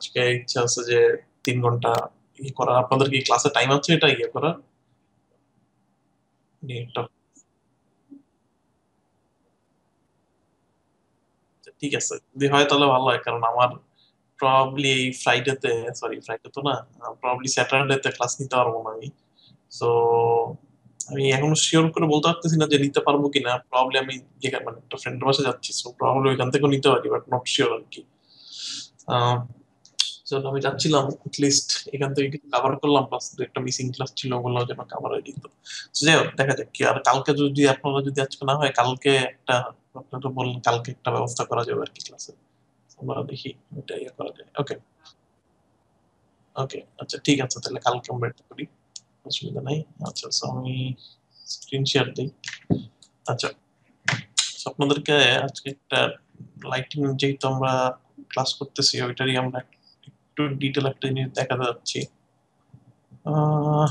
আজকে ইচ্ছা আছে যে 3 ঘন্টা করা। আপনাদের কি ক্লাসে টাইম আছে এটা করার? এটা ঠিক আছে, যদি হয় তাহলে ভালো হয়, কারণ আমার প্রবাবলি এই ফ্রাইডেতে, সরি ফ্রাইডে তো না, প্রবাবলি স্যাটারডেতে ক্লাস নিতে পারবো না আমি। সো আমি এখনো শিওর করে বলতে পারতেছি না যে নিতে পারবো কিনা। প্রবাবলি আমি যেখানে মানে একটা ফ্রেন্ডের বাসা যাচ্ছি, সো প্রবাবলি ওইখান থেকেও নিতে পারি, বাট নট শিওর আর কি। জন্য আমি যাচ্ছিলাম লিস্ট এখান থেকে কিছু কাভার করলাম, প্লাস একটা মিসিং ক্লাস ছিল, ওগুলো যেন কাভার হয়ে যেত। So, যাই হোক, দেখা যাক কি। আর কালকে যদি আপনারা যদি আজকে না হয়, কালকে একটা, আপনারা তো বললেন কালকে একটা ব্যবস্থা করা যাবে আর কি ক্লাসে। আমরা দেখি এটা করা যায়। ওকে, ওকে, আচ্ছা ঠিক আছে, তাহলে কালকে আমরা এটা করি, অসুবিধা নাই। আচ্ছা, so আমি স্ক্রিন শেয়ার দিই। আচ্ছা, so আপনাদেরকে আজকে একটা লাইটিং, যেহেতু আমরা ক্লাস করতেছি ওইটারই আমরা একটু ডিটেল একটা জিনিস দেখাতে যাচ্ছি। আহ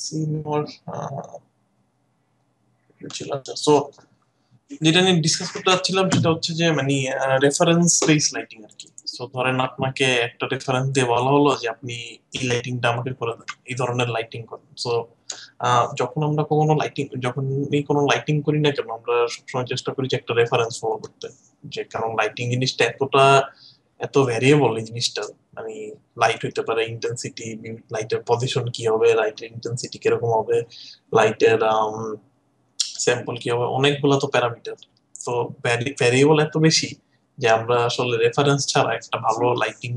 সিনিয়র ছিল। আচ্ছা, সো যেটা নিয়ে ডিসকাস করতে চাচ্ছিলাম সেটা হচ্ছে যে মানে রেফারেন্স বেস লাইটিং আর কি। সো ধরেন আপনাকে একটা রেফারেন্স দিয়ে বলা হলো যে আপনি এই লাইটিংটা আমাকে করে দেন, এই ধরনের লাইটিং করেন। সো যখন আমরা কোনো লাইটিং, যখন এই কোনো লাইটিং করি না কেন, আমরা সবসময় চেষ্টা করি যে একটা রেফারেন্স ফলো করতে। যে কারণ লাইটিং জিনিসটা এতটা এত ভ্যারিয়েবল এই জিনিসটা, মানে লাইট হইতে পারে ইন্টেন্সিটি, লাইটের পজিশন কি হবে, লাইটের ইন্টেন্সিটি কিরকম হবে, লাইটের স্যাম্পল কি হবে, অনেকগুলো তো প্যারামিটার। তো ভ্যারিয়েবল এত বেশি যে আমরা আসলে রেফারেন্স ছাড়া একটা ভালো লাইটিং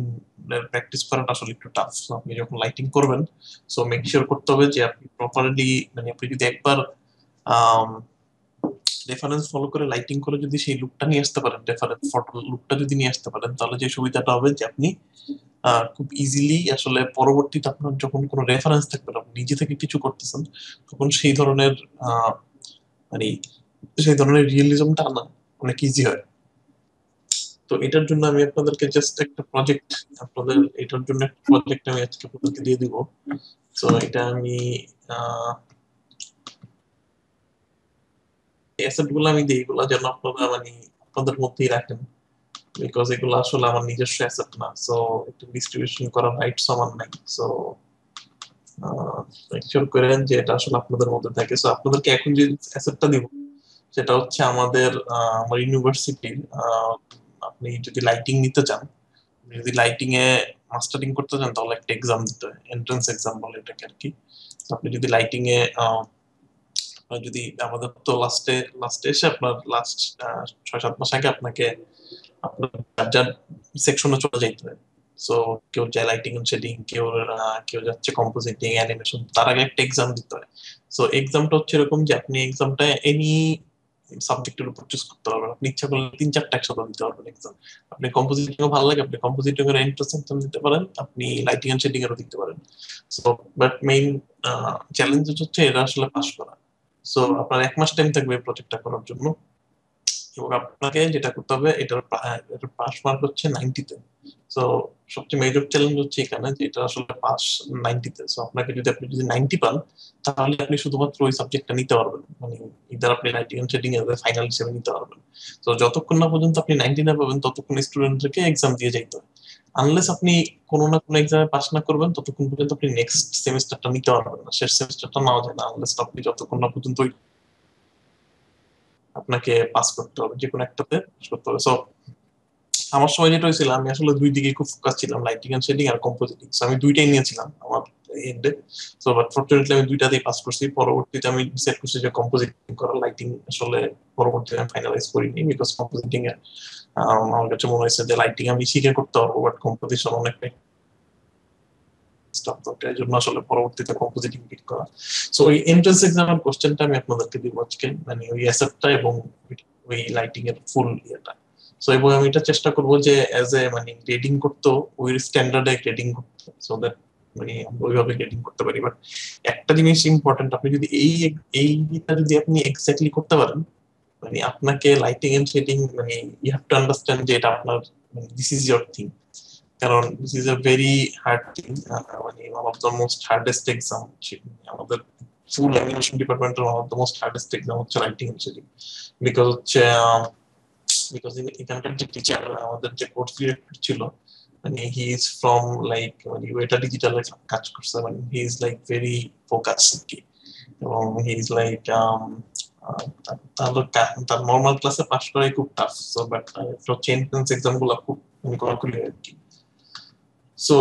প্র্যাকটিস করাটা আসলে একটু টাফ। আপনি যখন লাইটিং করবেন, সো মেক শিওর করতে হবে যে আপনি প্রপারলি, মানে আপনি যদি একবার রেফারেন্স ফলো করে লাইটিং করে যদি সেই লুকটা নিয়ে আসতে পারেন, রেফারেন্স ফটো লুকটা যদি নিয়ে আসতে পারেন, তাহলে যে সুবিধাটা হবে যে আপনি খুব ইজিলি আসলে পরবর্তীতে আপনার যখন কোনো রেফারেন্স থাকবে না, আপনি নিজে থেকে কিছু করতেছেন, তখন সেই ধরনের মানে সেই ধরনের রিয়েলিজমটা আনা অনেক ইজি হয়। তো এটার জন্য আমি আপনাদেরকে জাস্ট একটা প্রজেক্ট, আপনাদের এটার জন্য একটা প্রজেক্ট আমি আজকে আপনাদেরকে দিয়ে দিব। তো এটা আমি অ্যাসেট গুলো আমি দিই, এগুলো যেন আপনারা মানে আপনাদের মধ্যেই রাখেন, বিকজ এগুলো আসলে আমার নিজস্ব অ্যাসেট না। সো একটু ডিস্ট্রিবিউশন করার রাইটস আমার নাই। সো মেকশিওর করেন যে এটা আসলে আপনাদের মধ্যে থাকে। সো আপনাদেরকে এখন যে অ্যাসেটটা দিব সেটা হচ্ছে আমাদের আমার ইউনিভার্সিটির, আপনি যদি লাইটিং নিতে চান, যদি লাইটিং এ মাস্টারিং করতে চান, তাহলে একটা এক্সাম দিতে হয়, এন্ট্রান্স এক্সাম বলে এটাকে আর কি। তো আপনি যদি লাইটিং এ আপনার যদি, আমাদের তো লাস্টে এসে আপনার লাস্ট 6-7 মাস আগে আপনাকে আপনার যার যার সেকশনে চলে যাইতে হয়। সো কেউ যায় লাইটিং এন্ড শেডিং, কেউ যাচ্ছে কম্পোজিটিং, অ্যানিমেশন, তার আগে একটা এক্সাম দিতে হয়। সো এক্সামটা হচ্ছে এরকম যে আপনি এক্সামটা এনি সাবজেক্টের উপর চুজ করতে পারবেন, আপনি ইচ্ছা করলে 3-4টা একসাথে দিতে পারবেন এক্সাম। আপনি কম্পোজিটিং ও ভালো লাগে, আপনি কম্পোজিটিং এর এন্ট্রান্স এক্সাম দিতে পারেন, আপনি লাইটিং এন্ড শেডিং এরও দিতে পারেন। সো বাট মেইন চ্যালেঞ্জ হচ্ছে এটা আসলে পাস করা। সো আপনার 1 মাস টাইম থাকবে প্রজেক্টটা করার জন্য, এবং আপনাকে যেটা করতে হবে, এটার পাস মার্ক হচ্ছে 90-তে। তো সবচেয়ে মেজর চ্যালেঞ্জ হচ্ছে এখানে যে এটা আসলে পাস 90-তে। সো আপনাকে যদি, আপনি যদি 90 পান, তাহলে আপনি শুধুমাত্র ওই সাবজেক্টটা নিতে পারবেন, মানে ইদার আপনি লাইটিং এন্ড শেডিং এর ফাইনাল হিসেবে নিতে পারবেন। তো যতক্ষণ না পর্যন্ত আপনি 90 না পাবেন, ততক্ষণ স্টুডেন্টদেরকে এক্সাম দিয়ে যাইতে হয়। আনলেস আপনি কোনো না কোনো এক্সামে পাস না করবেন, ততক্ষণ পর্যন্ত আপনি নেক্সট সেমিস্টারটা নিতে পারবেন না, শেষ সেমিস্টারটা নেওয়া যায় না, আনলেস আপনি যতক্ষণ না পর্যন্ত আপনাকে পাস করতে হবে, যে কোনো একটাতে পাস করতে হবে। সো আমার সময় যেটা হয়েছিল, আমি আসলে দুই দিকে খুব ফোকাস ছিলাম, লাইটিং এন্ড শেডিং আর কম্পোজিটিং। সো আমি দুইটাই নিয়েছিলাম আমার এন্ডে। সো বাট ফরচুনেটলি আমি দুইটাতেই পাস করছি। পরবর্তীতে আমি ডিসাইড করছি যে কম্পোজিটিং করা, লাইটিং আসলে পরবর্তীতে আমি ফাইনালাইজ করিনি, বিকজ কম্পোজিটিং এ আমার কাছে মনে হয়েছে যে লাইটিং আমি শিখে করতে পারবো, বাট কম্পোজিশন অনেকটাই স্টাফ দরকার, এই জন্য আসলে পরবর্তীতে কম্পোজিটিং পিক করা। সো ওই এন্ট্রান্স এক্সামের কোশ্চেনটা আমি আপনাদেরকে দিব আজকে, মানে ওই অ্যাসেটটা এবং ওই লাইটিং এর ফুল ইয়েটা। সো এবং আমি এটা চেষ্টা করবো যে অ্যাজ এ মানে গ্রেডিং করতো, ওই স্ট্যান্ডার্ডে গ্রেডিং করতো, সো দ্যাট মানে আমরা ওইভাবে গ্রেডিং করতে পারি। বাট একটা জিনিস ইম্পর্টেন্ট, আপনি যদি এইটা যদি আপনি এক্স্যাক্টলি করতে পারেন, মানে আপনাকে লাইটিং এন্ড শেডিং মানে ইউ হ্যাভ টু আন্ডারস্ট্যান্ড যে এটা আপনার দিস ইজ ইয়োর থিং। কারণ this is a very hard thing, মানে one of the most hardest exam আমাদের ফুল অ্যানিমেশন ডিপার্টমেন্টের one of the most hardest exam হচ্ছে writing and shading. Because হচ্ছে because এখানকার যে টিচার, আমাদের যে কোর্স ডিরেক্টর ছিল, মানে হি ইজ ফ্রম লাইক মানে ওয়েটা ডিজিটাল কাজ করছে, মানে হি ইজ লাইক ভেরি ফোকাস কি, এবং হি ইজ লাইক তাহলে তার নর্মাল ক্লাসে পাস করাই খুব টাফ। সো বাট হচ্ছে এন্ট্রান্স এক্সাম গুলো খুব কড়াকড়ি আর কি। সো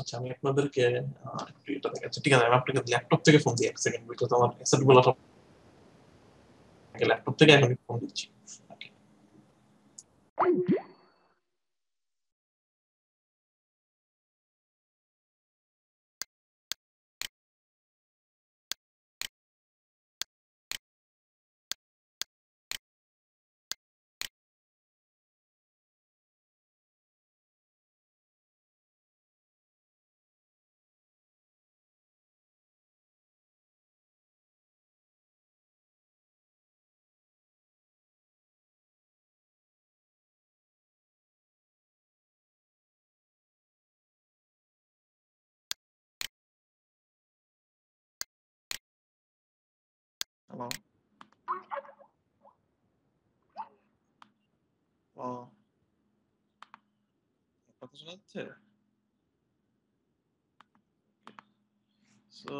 আচ্ছা, আমি আপনাদেরকে একটু এটা দেখাচ্ছি, ঠিক আছে? আমি আপনাকে ল্যাপটপ থেকে ফোন দিই এক সেকেন্ড, বিকজ আমার অ্যাসেট গুলো সব ল্যাপটপ থেকে এখন ফোন দিচ্ছি। Okay. হ্যালো। ও, কথা শোনা যাচ্ছে? সো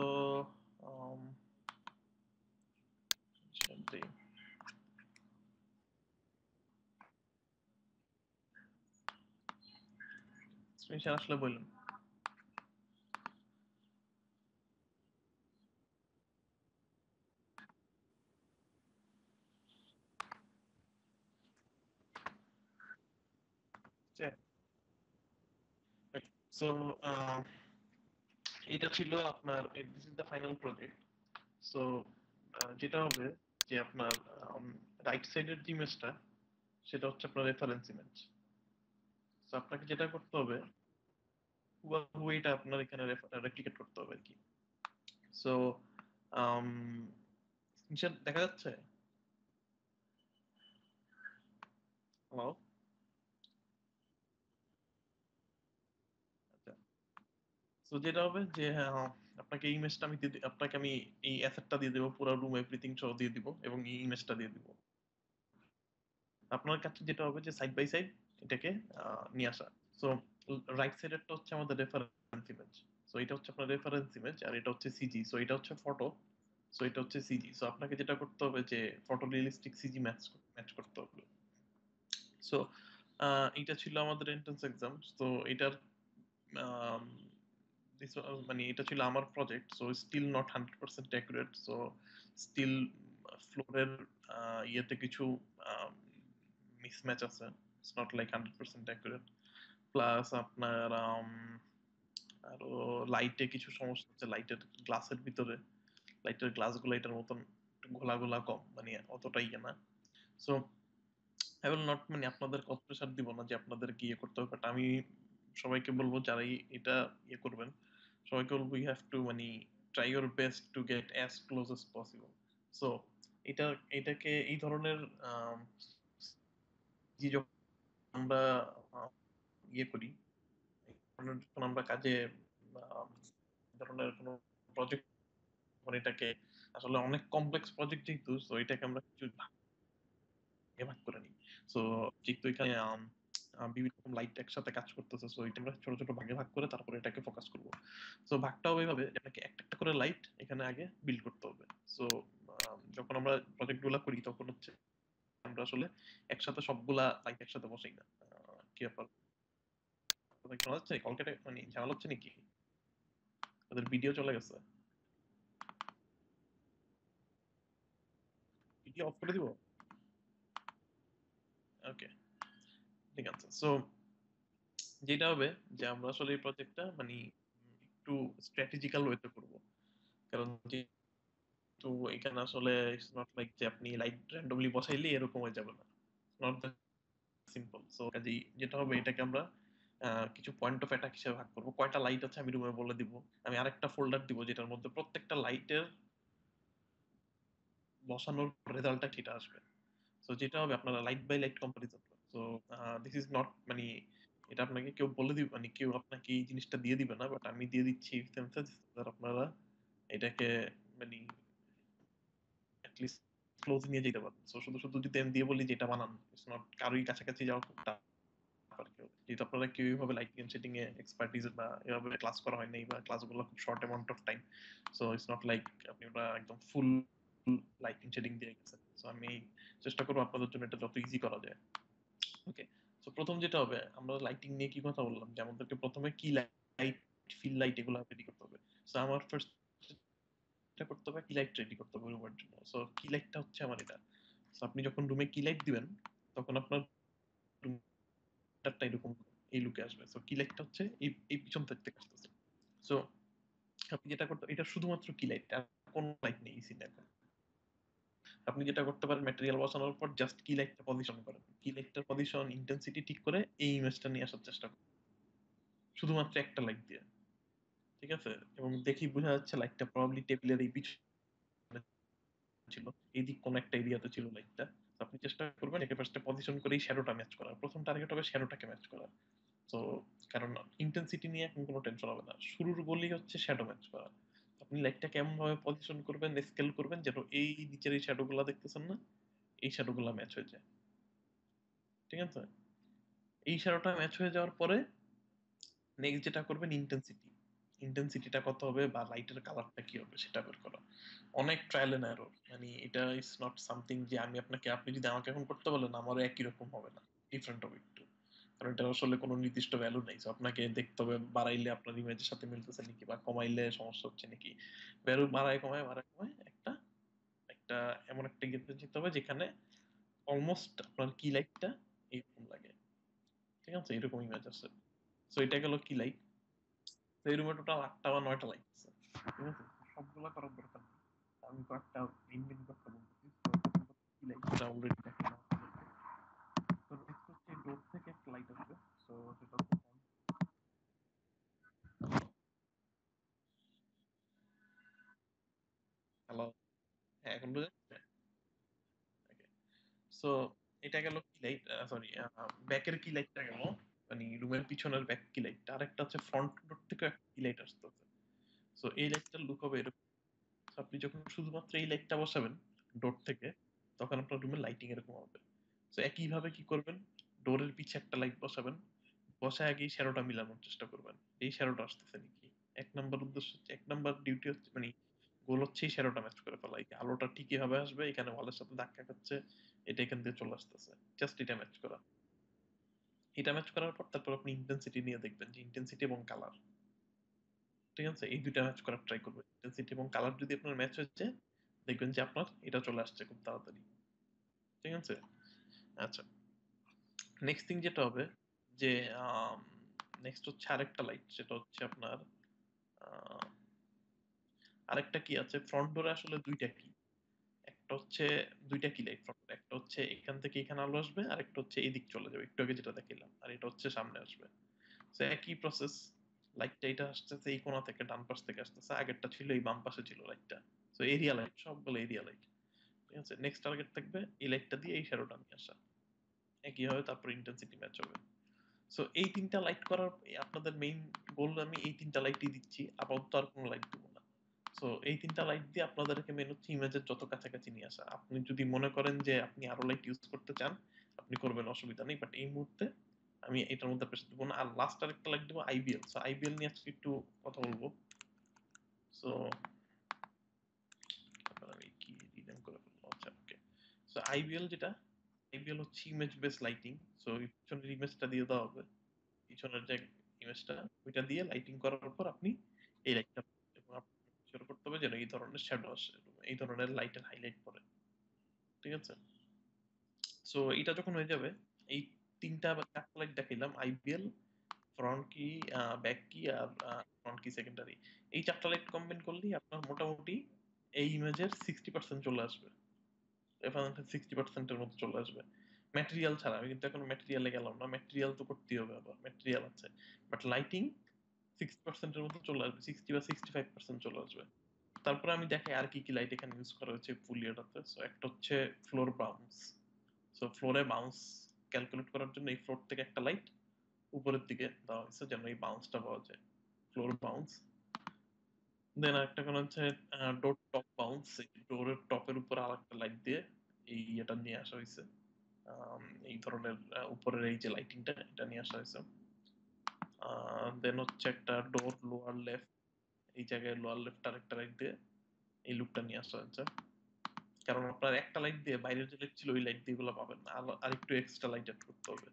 স্ক্রিন আসলে বলুন। সো এটা ছিল আপনার this is the final project. So যেটা হবে যে আপনার রাইট সাইডের যে ইমেজটা, সেটা হচ্ছে আপনার রেফারেন্স ইমেজ। তো আপনাকে যেটা করতে হবে, হুবহু এটা আপনার এখানে রেপ্লিকেট করতে হবে আর কি। সো স্ক্রিনশট দেখা যাচ্ছে? হ্যালো? আচ্ছা। সো যেটা হবে যে আপনাকে এই ইমেজটা আমি আপনাকে আমি এই অ্যাসেটটা দিয়ে দেবো, পুরো রুম এভরিথিং সহ দিয়ে দিব, এবং এই ইমেজটা দিয়ে দিব। আপনার কাছে যেটা হবে যে সাইড বাই সাইড এটাকে নিয়ে আসা। সো রাইট সাইডেরটা হচ্ছে আমাদের রেফারেন্স ইমেজ। সো এটা হচ্ছে আপনার রেফারেন্স ইমেজ, আর এটা হচ্ছে সিজি। সো এটা হচ্ছে ফটো, সো এটা হচ্ছে সিজি। সো আপনাকে যেটা করতে হবে যে photo realistic CG match match করতে হবে। সো এটা ছিল আমাদের এন্ট্রান্স এক্সাম। তো এটার আম, মানে এটা ছিল আমার project. So still not 100% accurate. So still ফ্লোরের ইয়েতে কিছু মিসম্যাচ আছে। It's not like 100% accurate. Plus আপনার আরো লাইটে কিছু সমস্যা হচ্ছে, লাইটের গ্লাসের ভিতরে, লাইটের গ্লাসগুলো এটার মতন ঘোলা ঘোলা কম, মানে অতটাই ইয়ে না। সো আই উইল নট, মানে আপনাদের কত প্রেশার দিব না যে আপনাদের কি ইয়ে করতে হবে, বাট আমি সবাইকে বলবো যারা এটা ইয়ে করবেন, সবাইকে বলবো ইউ হ্যাভ টু মানে try your best to get as close S possible. So এটা এটাকে এই ধরনের যে যখন আমরা আহ, ইয়ে করি, এই ধরনের যখন আমরা কাজে ধরনের কোনো প্রজেক্ট, মানে এটাকে আসলে অনেক কমপ্লেক্স প্রজেক্ট যেহেতু, তো এটাকে আমরা কিছু ভাগে ভাগ করে নিই। সো যেহেতু এখানে বিভিন্ন রকম লাইট একসাথে কাজ করতেছে, সো এটা আমরা ছোট ছোট ভাগে ভাগ করে তারপরে এটাকে ফোকাস করব। সো ভাগটা হবে এইভাবে যে আপনাকে একটা একটা করে লাইট এখানে আগে বিল্ড করতে হবে। সো যখন আমরা প্রজেক্ট গুলা করি তখন হচ্ছে আমরা আসলে একসাথে সবগুলা লাইট একসাথে বসাই না। কি ব্যাপার, কথা কি শোনা যাচ্ছে? কল কেটে মানে ঝামেলা হচ্ছে নাকি? তাদের ভিডিও চলে গেছে? ভিডিও অফ করে দিব? ওকে, ঠিক আছে। সো যেটা হবে যে আমরা আসলে এই প্রজেক্টটা মানে একটু স্ট্র্যাটেজিক্যাল ওয়েতে করব। কারণ যেহেতু এখানে আসলে ইটস নট লাইক যে আপনি লাইট র্যান্ডমলি বসাইলে এরকম হয়ে যাবে না। Not that simple. সো কাজেই যেটা হবে এটাকে আমরা কিছু পয়েন্ট অফ অ্যাটাক হিসেবে ভাগ করবো, কয়টা লাইট আছে আমি রুমে বলে দিব, আমি আরেকটা ফোল্ডার দিব যেটার মধ্যে প্রত্যেকটা লাইটের বসানোর রেজাল্টটা সেটা আসবে। সো যেটা হবে আপনারা light by light comparison. So this is not মানে এটা আপনাকে কেউ বলে দিবে, মানে কেউ আপনাকে এই জিনিসটা দিয়ে দিবে না, বাট আমি দিয়ে দিচ্ছি আপনারা এটাকে মানে অ্যাটলিস্ট ক্লোজ নিয়ে যেতে পারেন। সো শুধু শুধু যদি আমি দিয়ে বলি যে এটা বানান, ইটস নট, কারোই কাছাকাছি যাওয়া খুব টাফ আর কেউ, যেহেতু আপনারা কেউ এইভাবে লাইটিং এন্ড সেটিং এ এক্সপার্টিস বা এভাবে ক্লাস করা হয় নাই, বা ক্লাসগুলো খুব short amount of time. So it's not like আপনি ওটা একদম ফুল লাইটিং সেটিং দিয়ে গেছেন। সো আমি চেষ্টা করবো আপনাদের জন্য এটা যত ইজি করা যায়। ওকে, সো প্রথম যেটা হবে, আমরা লাইটিং নিয়ে কি কথা বললাম, যে আমাদেরকে প্রথমে কি লাইট, ফিল লাইট এগুলো রেডি করতে হবে। সো আমার ফার্স্ট এটা করতে হবে, কি লাইট রেডি করতে হবে রুমের জন্য। সো কি লাইটটা হচ্ছে আমার এটা। সো আপনি যখন রুমে কি লাইট দিবেন তখন আপনার রুমটা এরকম এই লুকে আসবে। সো কি লাইটটা হচ্ছে এই পিছন থেকে আসতেছে। সো আপনি যেটা করতে, এটা শুধুমাত্র কি লাইট, আর কোন লাইট নেই এই সিনে। আপনি যেটা করতে পারেন, ম্যাটেরিয়াল বসানোর পর জাস্ট কি লাইটটা পজিশন করেন, কি লাইটটার পজিশন ইন্টেন্সিটি ঠিক করে এই ইমেজটা নিয়ে আসার চেষ্টা করেন শুধুমাত্র একটা লাইট দিয়ে। ঠিক আছে, এবং দেখি বোঝা যাচ্ছে লাইটটা প্রবাবলি টেবিলের এই পিছনে ছিল, এইদিক কোন একটা এরিয়াতে ছিল লাইটটা। আপনি চেষ্টা করবেন একে ফার্স্টে পজিশন করেই শ্যাডোটা ম্যাচ করার, প্রথম টার্গেট হবে শ্যাডোটাকে ম্যাচ করা। তো কারণ ইন্টেন্সিটি নিয়ে এখন কোনো টেনশন হবে না, শুরুর গোলই হচ্ছে শ্যাডো ম্যাচ করা। আপনি লাইটটা কেমন ভাবে পজিশন করবেন, স্কেল করবেন যেন এই নিচের এই শ্যাডো গুলা দেখতেছেন না, এই শ্যাডো গুলা ম্যাচ হয়ে যায়। ঠিক আছে, এই শ্যাডোটা ম্যাচ হয়ে যাওয়ার পরে নেক্সট যেটা করবেন, ইন্টেন্সিটি, ইন্টেন্সিটিটা কত হবে বা লাইটের কালারটা কি হবে সেটা বের করা। অনেক ট্রায়াল এন্ড এরর, মানে এটা ইজ নট সামথিং যে আমি আপনাকে, আপনি যদি আমাকে এখন করতে বলেন আমারও একই রকম হবে না, ডিফারেন্ট হবে একটু। কারণ এটা আসলে কোনো নির্দিষ্ট ভ্যালু নেই। So আপনাকে দেখতে হবে বাড়াইলে আপনার ইমেজের সাথে মিলতেছে নাকি, বা কমাইলে সমস্যা হচ্ছে নাকি। ভ্যালু বাড়ায় কমায় একটা একটা এমন একটা ইয়েতে যেতে হবে যেখানে অলমোস্ট আপনার কি লাইটটা এইরকম লাগে। ঠিক আছে, এরকম ইমেজ আছে। সো এটা গেল কি লাইট। তো এই রুমে টোটাল 8টা বা 9টা লাইট আছে। ঠিক আছে, সবগুলা করার দরকার নেই, আমি কয়েকটা মেইন মেইন করতে বলতেছি। কি লাইটটা অলরেডি দেখালাম আপনাদেরকে। তো নেক্সট হচ্ছে ডোর থেকে একটা লাইট আসবে। সো সেটা হচ্ছে হ্যালো, হ্যাঁ এখন বুঝা যাচ্ছে। সো এটা গেল কি লাইট, সরি ব্যাকের কি লাইটটা গেল, মানে রুমের পিছনের ব্যাক কি লাইটটা। আরেকটা হচ্ছে ফ্রন্ট ডোর থেকে একটা কি লাইট আসতেছে। সো এই লাইটটার লুক হবে এরকম। So আপনি যখন শুধুমাত্র এই লাইটটা বসাবেন ডোর থেকে, তখন আপনার রুমের লাইটিং এরকম হবে। তো একই ভাবে কি করবেন, ডোরের পিছে একটা লাইট বসাবেন, বসায় আগে শ্যাডোটা মিলানোর চেষ্টা করবেন, এই শ্যাডোটা আসতেছে নাকি। এক নাম্বার উদ্দেশ্য হচ্ছে, এক নাম্বার ডিউটি হচ্ছে মানে গোল হচ্ছে এই শ্যাডোটা ম্যাচ করে ফেলা, এই আলোটা ঠিক কিভাবে আসবে, এখানে ওয়ালের সাথে ধাক্কা খাচ্ছে, এটা এখান দিয়ে চলে আসতেছে, জাস্ট এটা ম্যাচ করা। এটা ম্যাচ করার পর তারপর আপনি ইন্টেন্সিটি নিয়ে দেখবেন যে ইন্টেন্সিটি এবং কালার, ঠিক আছে, এই দুইটা ম্যাচ করার ট্রাই করবেন। ইন্টেন্সিটি এবং কালার যদি আপনার ম্যাচ হচ্ছে, দেখবেন যে আপনার এটা চলে আসছে খুব তাড়াতাড়ি। ঠিক আছে, আচ্ছা, নেক্সট থিং যেটা হবে যে নেক্সট হচ্ছে আরেকটা লাইট, সেটা হচ্ছে আপনার আহ, আরেকটা কি আছে ফ্রন্ট ডোরে, আসলে দুইটা কি, একটা হচ্ছে দুইটা কি লাইট ফ্রন্ট, একটা হচ্ছে এখান থেকে এখানে আলো আসবে, আর একটা হচ্ছে এদিক চলে যাবে একটু আগে যেটা দেখিলাম, আর এটা হচ্ছে সামনে আসবে। তো একই প্রসেস, লাইটটা এটা আসতেছে এই কোণা থেকে, ডান পাশ থেকে আসতেছে, আগেরটা ছিল এই বাম পাশে ছিল লাইটটা। তো এরিয়া লাইট, সবগুলো এরিয়া লাইট। ঠিক আছে, নেক্সট টার্গেট থাকবে এই লাইটটা দিয়ে এই শ্যাডোটা নিয়ে আসা, একই হবে, তারপর ইন্টেন্সিটি ম্যাচ হবে। সো এই তিনটা লাইট করার আপনাদের মেইন গোল, আমি এই তিনটা লাইটই দিচ্ছি, আপাতত আর কোনো লাইট দেবো না। সো এই তিনটা লাইট দিয়ে আপনাদেরকে মেন হচ্ছে ইমেজের যত কাছাকাছি নিয়ে আসা। আপনি যদি মনে করেন যে আপনি আরো লাইট ইউজ করতে চান, আপনি করবেন, অসুবিধা নেই, বাট এই মুহূর্তে আমি এটার মধ্যে প্রেসার দেবো না। আর লাস্ট আরেকটা লাইট দেবো আইবিএল। সো আইবিএল নিয়ে আজকে একটু কথা বলবো। সো আমি কি রিনেম করে ফেলবো, আচ্ছা ওকে। সো আইবিএল যেটা, আইবিএল হচ্ছে ইমেজ বেস লাইটিং। সো পিছনের ইমেজটা দিয়ে দেওয়া হবে, পিছনের যে ইমেজটা ওইটা দিয়ে লাইটিং করার পর আপনি এই লাইটটা, এবং আপনাকে শিওর করতে হবে যেন এই ধরনের শ্যাডো আসে, এই ধরনের লাইটের হাইলাইট পড়ে। ঠিক আছে, সো এটা যখন হয়ে যাবে, এই তিনটা বা চারটা লাইট দেখাইলাম, আইবিএল, ফ্রন্ট কি, ব্যাক কি, আর ফ্রন্ট কি সেকেন্ডারি, এই চারটা লাইট কম্বাইন করলেই আপনার মোটামুটি এই ইমেজের 60% চলে আসবে, এখানে 60%-এর মতো চলে আসবে। ম্যাটেরিয়াল ছাড়া আমি কিন্তু এখন ম্যাটেরিয়ালে গেলাম না, ম্যাটেরিয়াল তো করতেই হবে, আবার ম্যাটেরিয়াল আছে, বাট লাইটিং 60% মতো চলে আসবে, 60 বা 65% চলে আসবে। তারপরে আমি দেখাই আর কি কি লাইট এখানে ইউজ করা হয়েছে ফুল ইয়ারটাতে। সো একটা হচ্ছে ফ্লোর বাউন্স। সো ফ্লোরে বাউন্স ক্যালকুলেট করার জন্য এই ফ্লোর থেকে একটা লাইট উপরের দিকে দেওয়া হয়েছে যেন এই বাউন্সটা পাওয়া যায়, ফ্লোর বাউন্স। দেন আরেকটা কোন হচ্ছে ডোর টপ বাউন্স, ডোরের টপের উপর আর একটা লাইট দিয়ে এই এটা নিয়ে আসা হয়েছে। এই ধরনের উপরের এই যে লাইটিংটা এটা নিয়ে আসা হয়েছে। দেন হচ্ছে একটা ডোর লোয়ার লেফট, এই জায়গায় লোয়ার লেফট আর একটা লাইট দিয়ে এই লুকটা নিয়ে আসা হয়েছে। কারণ আপনার একটা লাইট দিয়ে বাইরের যে লাইট ছিল ওই লাইট দিয়ে গুলো পাবেন না, আর একটু এক্সট্রা লাইট অ্যাড করতে হবে।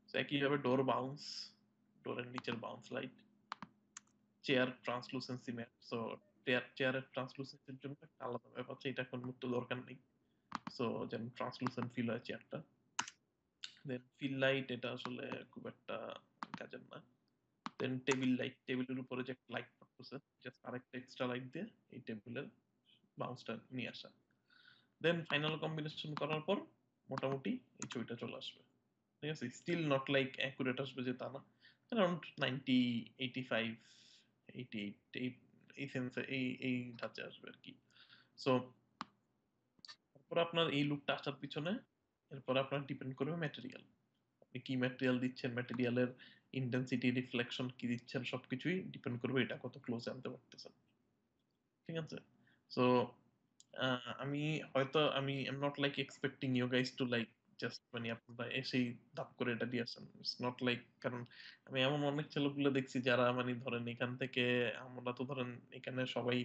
তো একইভাবে ডোর বাউন্স, ডোরের নিচের bounce light, chair translucency matte. So চেয়ারের ট্রান্সলুসেন্সির জন্য একটা আলাদা ম্যাপ আছে, এটা এখন মুক্ত দরকার নেই। সো যেন ট্রান্সলুসেন্ট ফিল হয় চেয়ারটা। দেন ফিল লাইট, এটা আসলে খুব একটা কাজের না। দেন টেবিল লাইট, টেবিলের উপরে যে একটা লাইট পড়তেছে জাস্ট আরেকটা এক্সট্রা লাইট দিয়ে এই টেবিলের বাউন্সটা নিয়ে আসা। দেন ফাইনাল কম্বিনেশন করার পর মোটামুটি এই ছবিটা চলে আসবে। ঠিক আছে, স্টিল নট লাইক অ্যাকুরেট আসবে যে তা না, অ্যারাউন্ড 90, 85, 88 এই এই সেন্সে এই ধাঁচে আসবে আর কি। সো তারপর আপনার এই লুকটা আসার পিছনে এরপর আপনার ডিপেন্ড করবে ম্যাটেরিয়াল, আপনি কি ম্যাটেরিয়াল দিচ্ছেন, ম্যাটেরিয়ালের ইন্টেন্সিটি রিফ্লেকশন কি দিচ্ছেন, সবকিছুই ডিপেন্ড করবে এটা কত ক্লোজ আনতে পারতেছেন। ঠিক আছে। সো আমি হয়তো আমি am not like expecting you guys to like just মানে আপনারা এসেই ধাপ করে এটা দিয়ে আসেন, ইটস নট লাইক। কারণ আমি এমন অনেক ছেলেগুলো দেখছি যারা মানে ধরেন এখান থেকে, আমরা তো ধরেন এখানে সবাই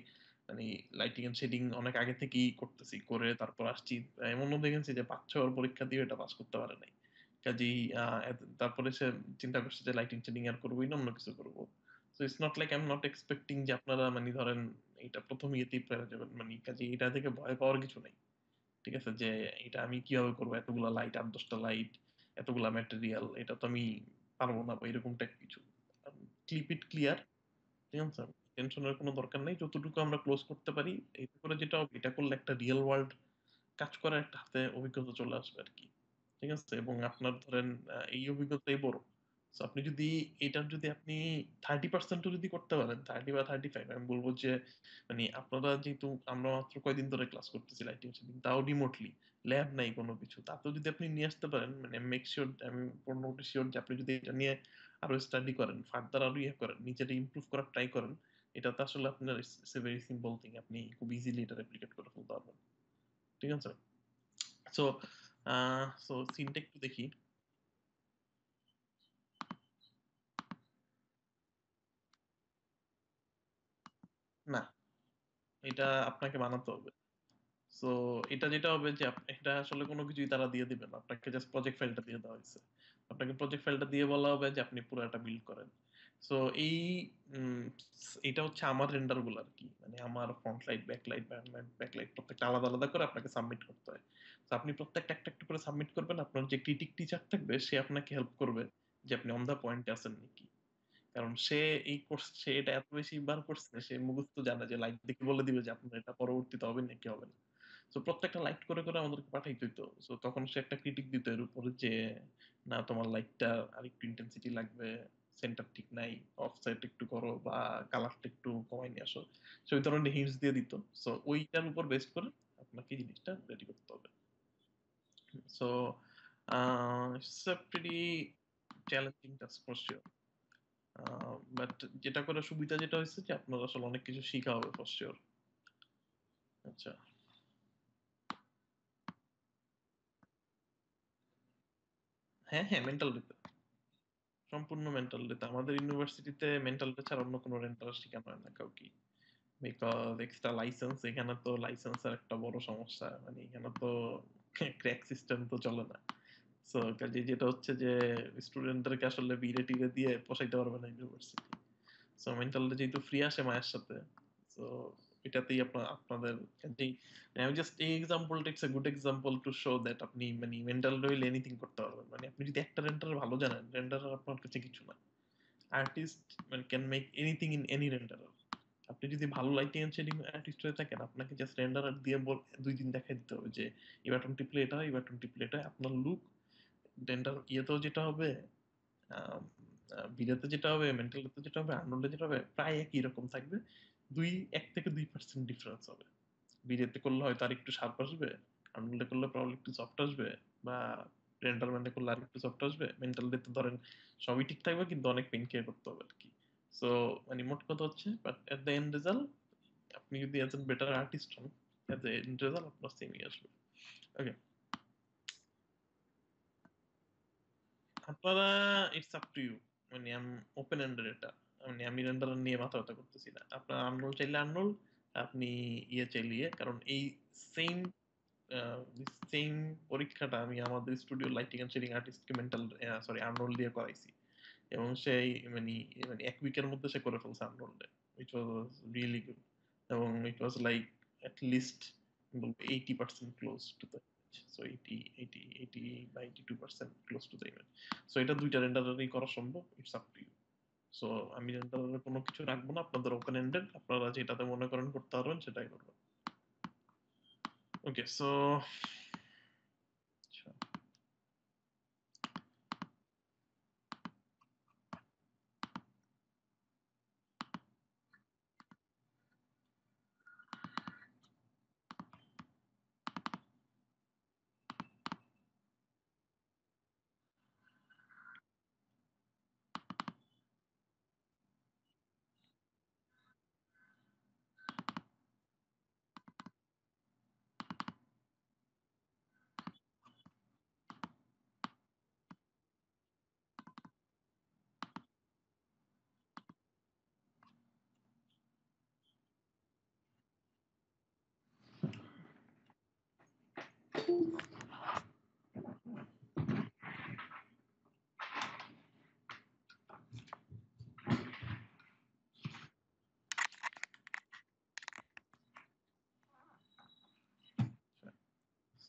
মানে লাইটিং এন্ড শেডিং অনেক আগে থেকেই করতেছি, করে তারপর আসছি। এমনও দেখেছি যে 5-6 বার পরীক্ষা দিয়ে এটা পাস করতে পারে নাই, কাজেই তারপরে সে চিন্তা করছে যে লাইটিং শেডিং আর করবোই না, অন্য কিছু করবো। So it's not like I am not expecting যে আপনারা মানে ধরেন এটা প্রথম ইয়েতেই পেরে যাবেন, মানে কাজে এটা থেকে ভয় পাওয়ার কিছু নাই। ঠিক আছে, যে এটা আমি কিভাবে করবো, এতগুলা লাইট, 8-10টা লাইট, এতগুলা ম্যাটেরিয়াল, এটা তো আমি পারবো না বা এরকম টাইপ কিছু। Clip it clear. ঠিক আছে, টেনশনের কোনো দরকার নেই, যতটুকু আমরা ক্লোজ করতে পারি এটা করে, যেটা হবে এটা করলে একটা রিয়েল ওয়ার্ল্ড কাজ করার একটা হাতে অভিজ্ঞতা চলে আসবে আর কি। ঠিক আছে, এবং আপনার ধরেন এই অভিজ্ঞতাই বড়। So আপনি যদি এটার যদি আপনি 30%ও যদি করতে পারেন, 30 বা 35, আমি বলবো যে মানে আপনারা যেহেতু আমরা মাত্র কয়দিন ধরে ক্লাস করতেছি লাইটিং সেটিং, তাও রিমোটলি, ল্যাব নাই কোনো কিছু, তাতেও যদি আপনি নিয়ে আসতে পারেন, মানে মেক শিওর, আমি পূর্ণমোটি শিওর যে আপনি যদি এটা নিয়ে আরো স্টাডি করেন, ফার্দার আরো ইয়ে করেন, নিজেটা ইমপ্রুভ করার ট্রাই করেন, এটা তো আসলে আপনার it's a very simple thing, আপনি খুব ইজিলি এটা রেপ্লিকেট করে ফেলতে পারবেন। ঠিক আছে। সো সিনটা একটু দেখি। না, এটা আপনাকে বানাতে হবে। সো এটা যেটা হবে যে এটা আসলে কোনো কিছুই তারা দিয়ে দিবে না, আপনাকে জাস্ট প্রজেক্ট ফাইলটা দিয়ে দেওয়া হয়েছে। আপনাকে প্রজেক্ট ফাইলটা দিয়ে বলা হবে যে আপনি পুরো একটা বিল্ড করেন। সো এই উম, এটা হচ্ছে আমার রেন্ডার গুলো আর কি, মানে আমার front light, back light, back light প্রত্যেকটা আলাদা আলাদা করে আপনাকে সাবমিট করতে হয়। তো আপনি প্রত্যেকটা একটা একটা করে সাবমিট করবেন, আপনার যে ক্রিটিক টিচার থাকবে সে আপনাকে হেল্প করবে যে আপনি অন দা পয়েন্টে আছেন নাকি। কারণ সে এই কোর্স, সে এটা এত বেশি বার করছে, সে মুখস্থ জানে, যে লাইট দেখে বলে দিবে যে আপনার এটা পরবর্তীতে হবে নাকি হবে না। তো প্রত্যেকটা লাইট করে করে আমাদেরকে পাঠাইতে হইতো। তো তখন সে একটা ক্রিটিক দিত এর উপরে যে না তোমার লাইটটা আর একটু ইন্টেন্সিটি লাগবে, সেন্টার ঠিক নাই, অফ সাইড একটু করো, বা কালারটা একটু কমাই নিয়ে আসো। সো ওই ধরনের হিন্টস দিয়ে দিত। সো ওইটার উপর বেস করে আপনাকে এই জিনিসটা রেডি করতে হবে। So it's a pretty challenging task for sure. But যেটা করে সুবিধা যেটা হয়েছে যে আপনার আসলে অনেক কিছু শিখা হবে ফর শিওর। আচ্ছা। হ্যাঁ হ্যাঁ, মেন্টাল, সম্পূর্ণ মেন্টাল ডেতে আমাদের ইউনিভার্সিটিতে মেন্টাল ডে ছাড়া অন্য কোনো রেন্টার শেখানো হয় না কাউকে। বিকজ এক্সট্রা লাইসেন্স, এখানে তো লাইসেন্সের একটা বড় সমস্যা, মানে এখানে তো ক্র্যাক সিস্টেম তো চলে না। সো কাজে যেটা হচ্ছে যে স্টুডেন্টদেরকে আসলে বিরে টিরে দিয়ে পোষাইতে পারবে না ইউনিভার্সিটি। সো মেন্টাল ডে যেহেতু ফ্রি আসে মায়ের সাথে, সো এটাতেই আপনাদের কাজেই, আমি জাস্ট এই এক্সাম্পলটা, it's a good example to show that আপনি মানে মেন্টাল হইলে এনিথিং করতে পারবেন। মানে আপনি যদি একটা রেন্ডার ভালো জানেন, রেন্ডার আপনার কাছে কিছু না। আর্টিস্ট মানে can make anything in any renderer. আপনি যদি ভালো লাইটিং এন্ড শেডিং আর্টিস্ট হয়ে থাকেন, আপনাকে জাস্ট রেন্ডারার দিয়ে 2 দিন দেখাই দিতে হবে যে এই বাটন টিপলে এটা হয়, এই বাটন টিপলে এটা হয়। আপনার লুক ডেন্টাল ইয়েতেও যেটা হবে, বিলেতে যেটা হবে, মেন্টালিতে যেটা হবে, আর্নল্ডে যেটা হবে, প্রায় একই রকম থাকবে। 1 থেকে 2% ডিফারেন্স হবে। বিলেতে করলে হয়তো আর একটু শার্প আসবে, আর্নল্ডে করলে প্রবলেম একটু সফট আসবে, বা রেন্টালম্যানে করলে আর একটু সফট আসবে। মেন্টাল ডে তো ধরেন সবই ঠিক থাকবে, কিন্তু অনেক পেন কেয়ার করতে হবে আর কি। সো মানে মোট কথা হচ্ছে, but at the end result, আপনি যদি এজ এন বেটার আর্টিস্ট হন, এট দ্য এন্ড রেজাল্ট আপনার সেমই আসবে। ওকে, আপনারা, ইটস আপ টু ইউ। মানে ওপেন এন্ডেড এটা। মানে আমি রেন্ডার নিয়ে মাথা ব্যথা করতেছি না। আপনার আনরোল চাইলে আনরোল, আপনি ইয়ে চাইলে ইয়ে। কারণ এই সেম সেম পরীক্ষাটা আমি আমাদের স্টুডিও লাইটিং এন্ড শেডিং আর্টিস্টকে মেন্টাল, সরি, আনরোল দিয়ে করাইছি। এবং সেই মানে মানে 1 উইকের মধ্যে সে করে ফেলছে unroll, which was really good. এবং it was like at least 80% close to the, so 80 বা 82% close to the image. So এটা দুইটা রেন্ডারেরই করা সম্ভব। It's up to you. So আমি রেন্ডারের কোনো কিছু রাখবো না, আপনাদের ওপেন এন্ডেড, আপনারা যেটাতে মনে করেন করতে পারবেন সেটাই করবেন। ওকে, সো আচ্ছা,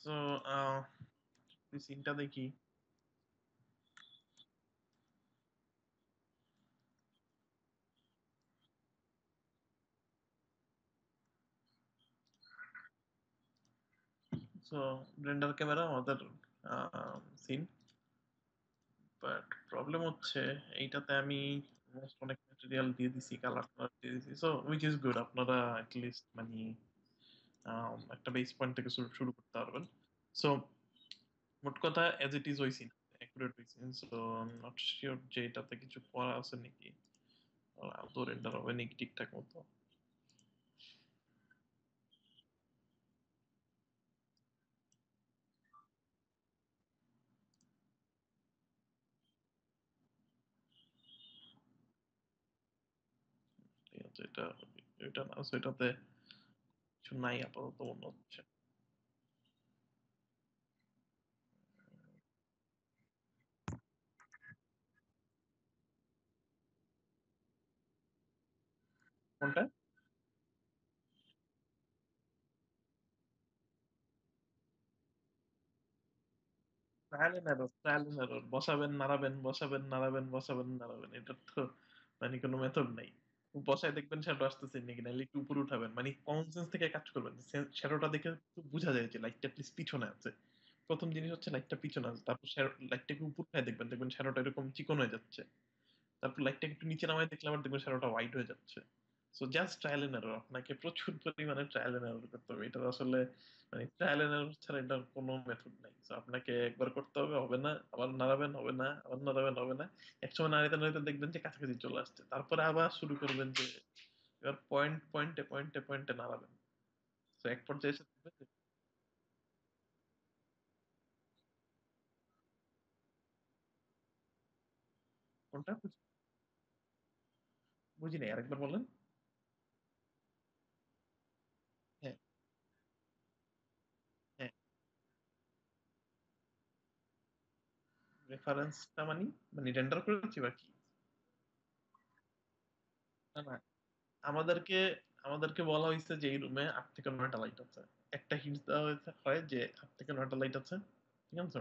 সো সিনটা দেখি। সো ব্লেন্ডার ক্যামেরা আমাদের সিন, বাট প্রবলেম হচ্ছে এইটাতে আমি almost অনেক ম্যাটেরিয়াল দিয়ে দিছি, কালার টালার দিয়ে দিছি। সো উইচ ইজ গুড, আপনারা লিস্ট মানে একটা বেস পয়েন্ট থেকে শুরু শুরু করতে পারবেন। সো মোট কথা এজ ইট ইজ ওই সিন, অ্যাকুরেট ওই সিন। সো নট শিওর যে এটাতে কিছু করা আছে নাকি, আদৌ রেন্ডার হবে নাকি ঠিকঠাক মতো। ঠিক আছে, এটা এটা না, so এটাতে কিছু নাই আপাতত মনে হচ্ছে। কোনটা? Trial and error, trial and error, বসাবেন নাড়াবেন, বসাবেন নাড়াবেন, বসাবেন নাড়াবেন, এটার তো মানে কোনো মেথড নাই। বসায় দেখবেন শ্যাডো আসতেছে নাকি, নাহলে একটু উপরে উঠাবেন, মানে কমন সেন্স থেকে কাজ করবেন। শ্যাডোটা দেখে তো বোঝা যায় যে লাইটটা প্লিজ পিছনে আছে। প্রথম জিনিস হচ্ছে লাইটটা পিছনে আছে, তারপর লাইটটাকে উপর উঠায় দেখবেন, দেখবেন শ্যাডোটা এরকম চিকন হয়ে যাচ্ছে। তারপর লাইটটাকে একটু নিচে নামায় দেখলে আবার দেখবেন শ্যাডোটা হোয়াইট হয়ে যাচ্ছে। So just trial and error, আপনাকে প্রচুর পরিমাণে ট্রায়াল এন্ড এরর করতে হবে। এটা আসলে মানে ট্রায়াল এন্ড এরর ছাড়া এটার কোনো মেথড নাই। সো আপনাকে একবার করতে হবে, হবে না, আবার নাড়াবেন, হবে না, আবার নাড়াবেন, হবে না। একসময় নাড়াইতে নাড়াইতে দেখবেন যে কাছাকাছি চলে আসছে, তারপরে আবার শুরু করবেন যে এবার পয়েন্টে পয়েন্টে পয়েন্টে নাড়াবেন। তো এক পর্যায়ে এসে দেখবেন যে কোনটা বুঝি নাই, আরেকবার বলেন। হ্যাঁ, হ্যাঁ। রেফারেন্সটা মানে, মানে রেন্ডার করেছি বাকি? না, না, আমাদেরকে আমাদেরকে বলা হয়েছে যে এই রুমে 8 থেকে 9টা লাইট আছে। একটা হিন্ট দেওয়া হয়েছে হয় যে 8 থেকে 9টা লাইট আছে, ঠিক আছে।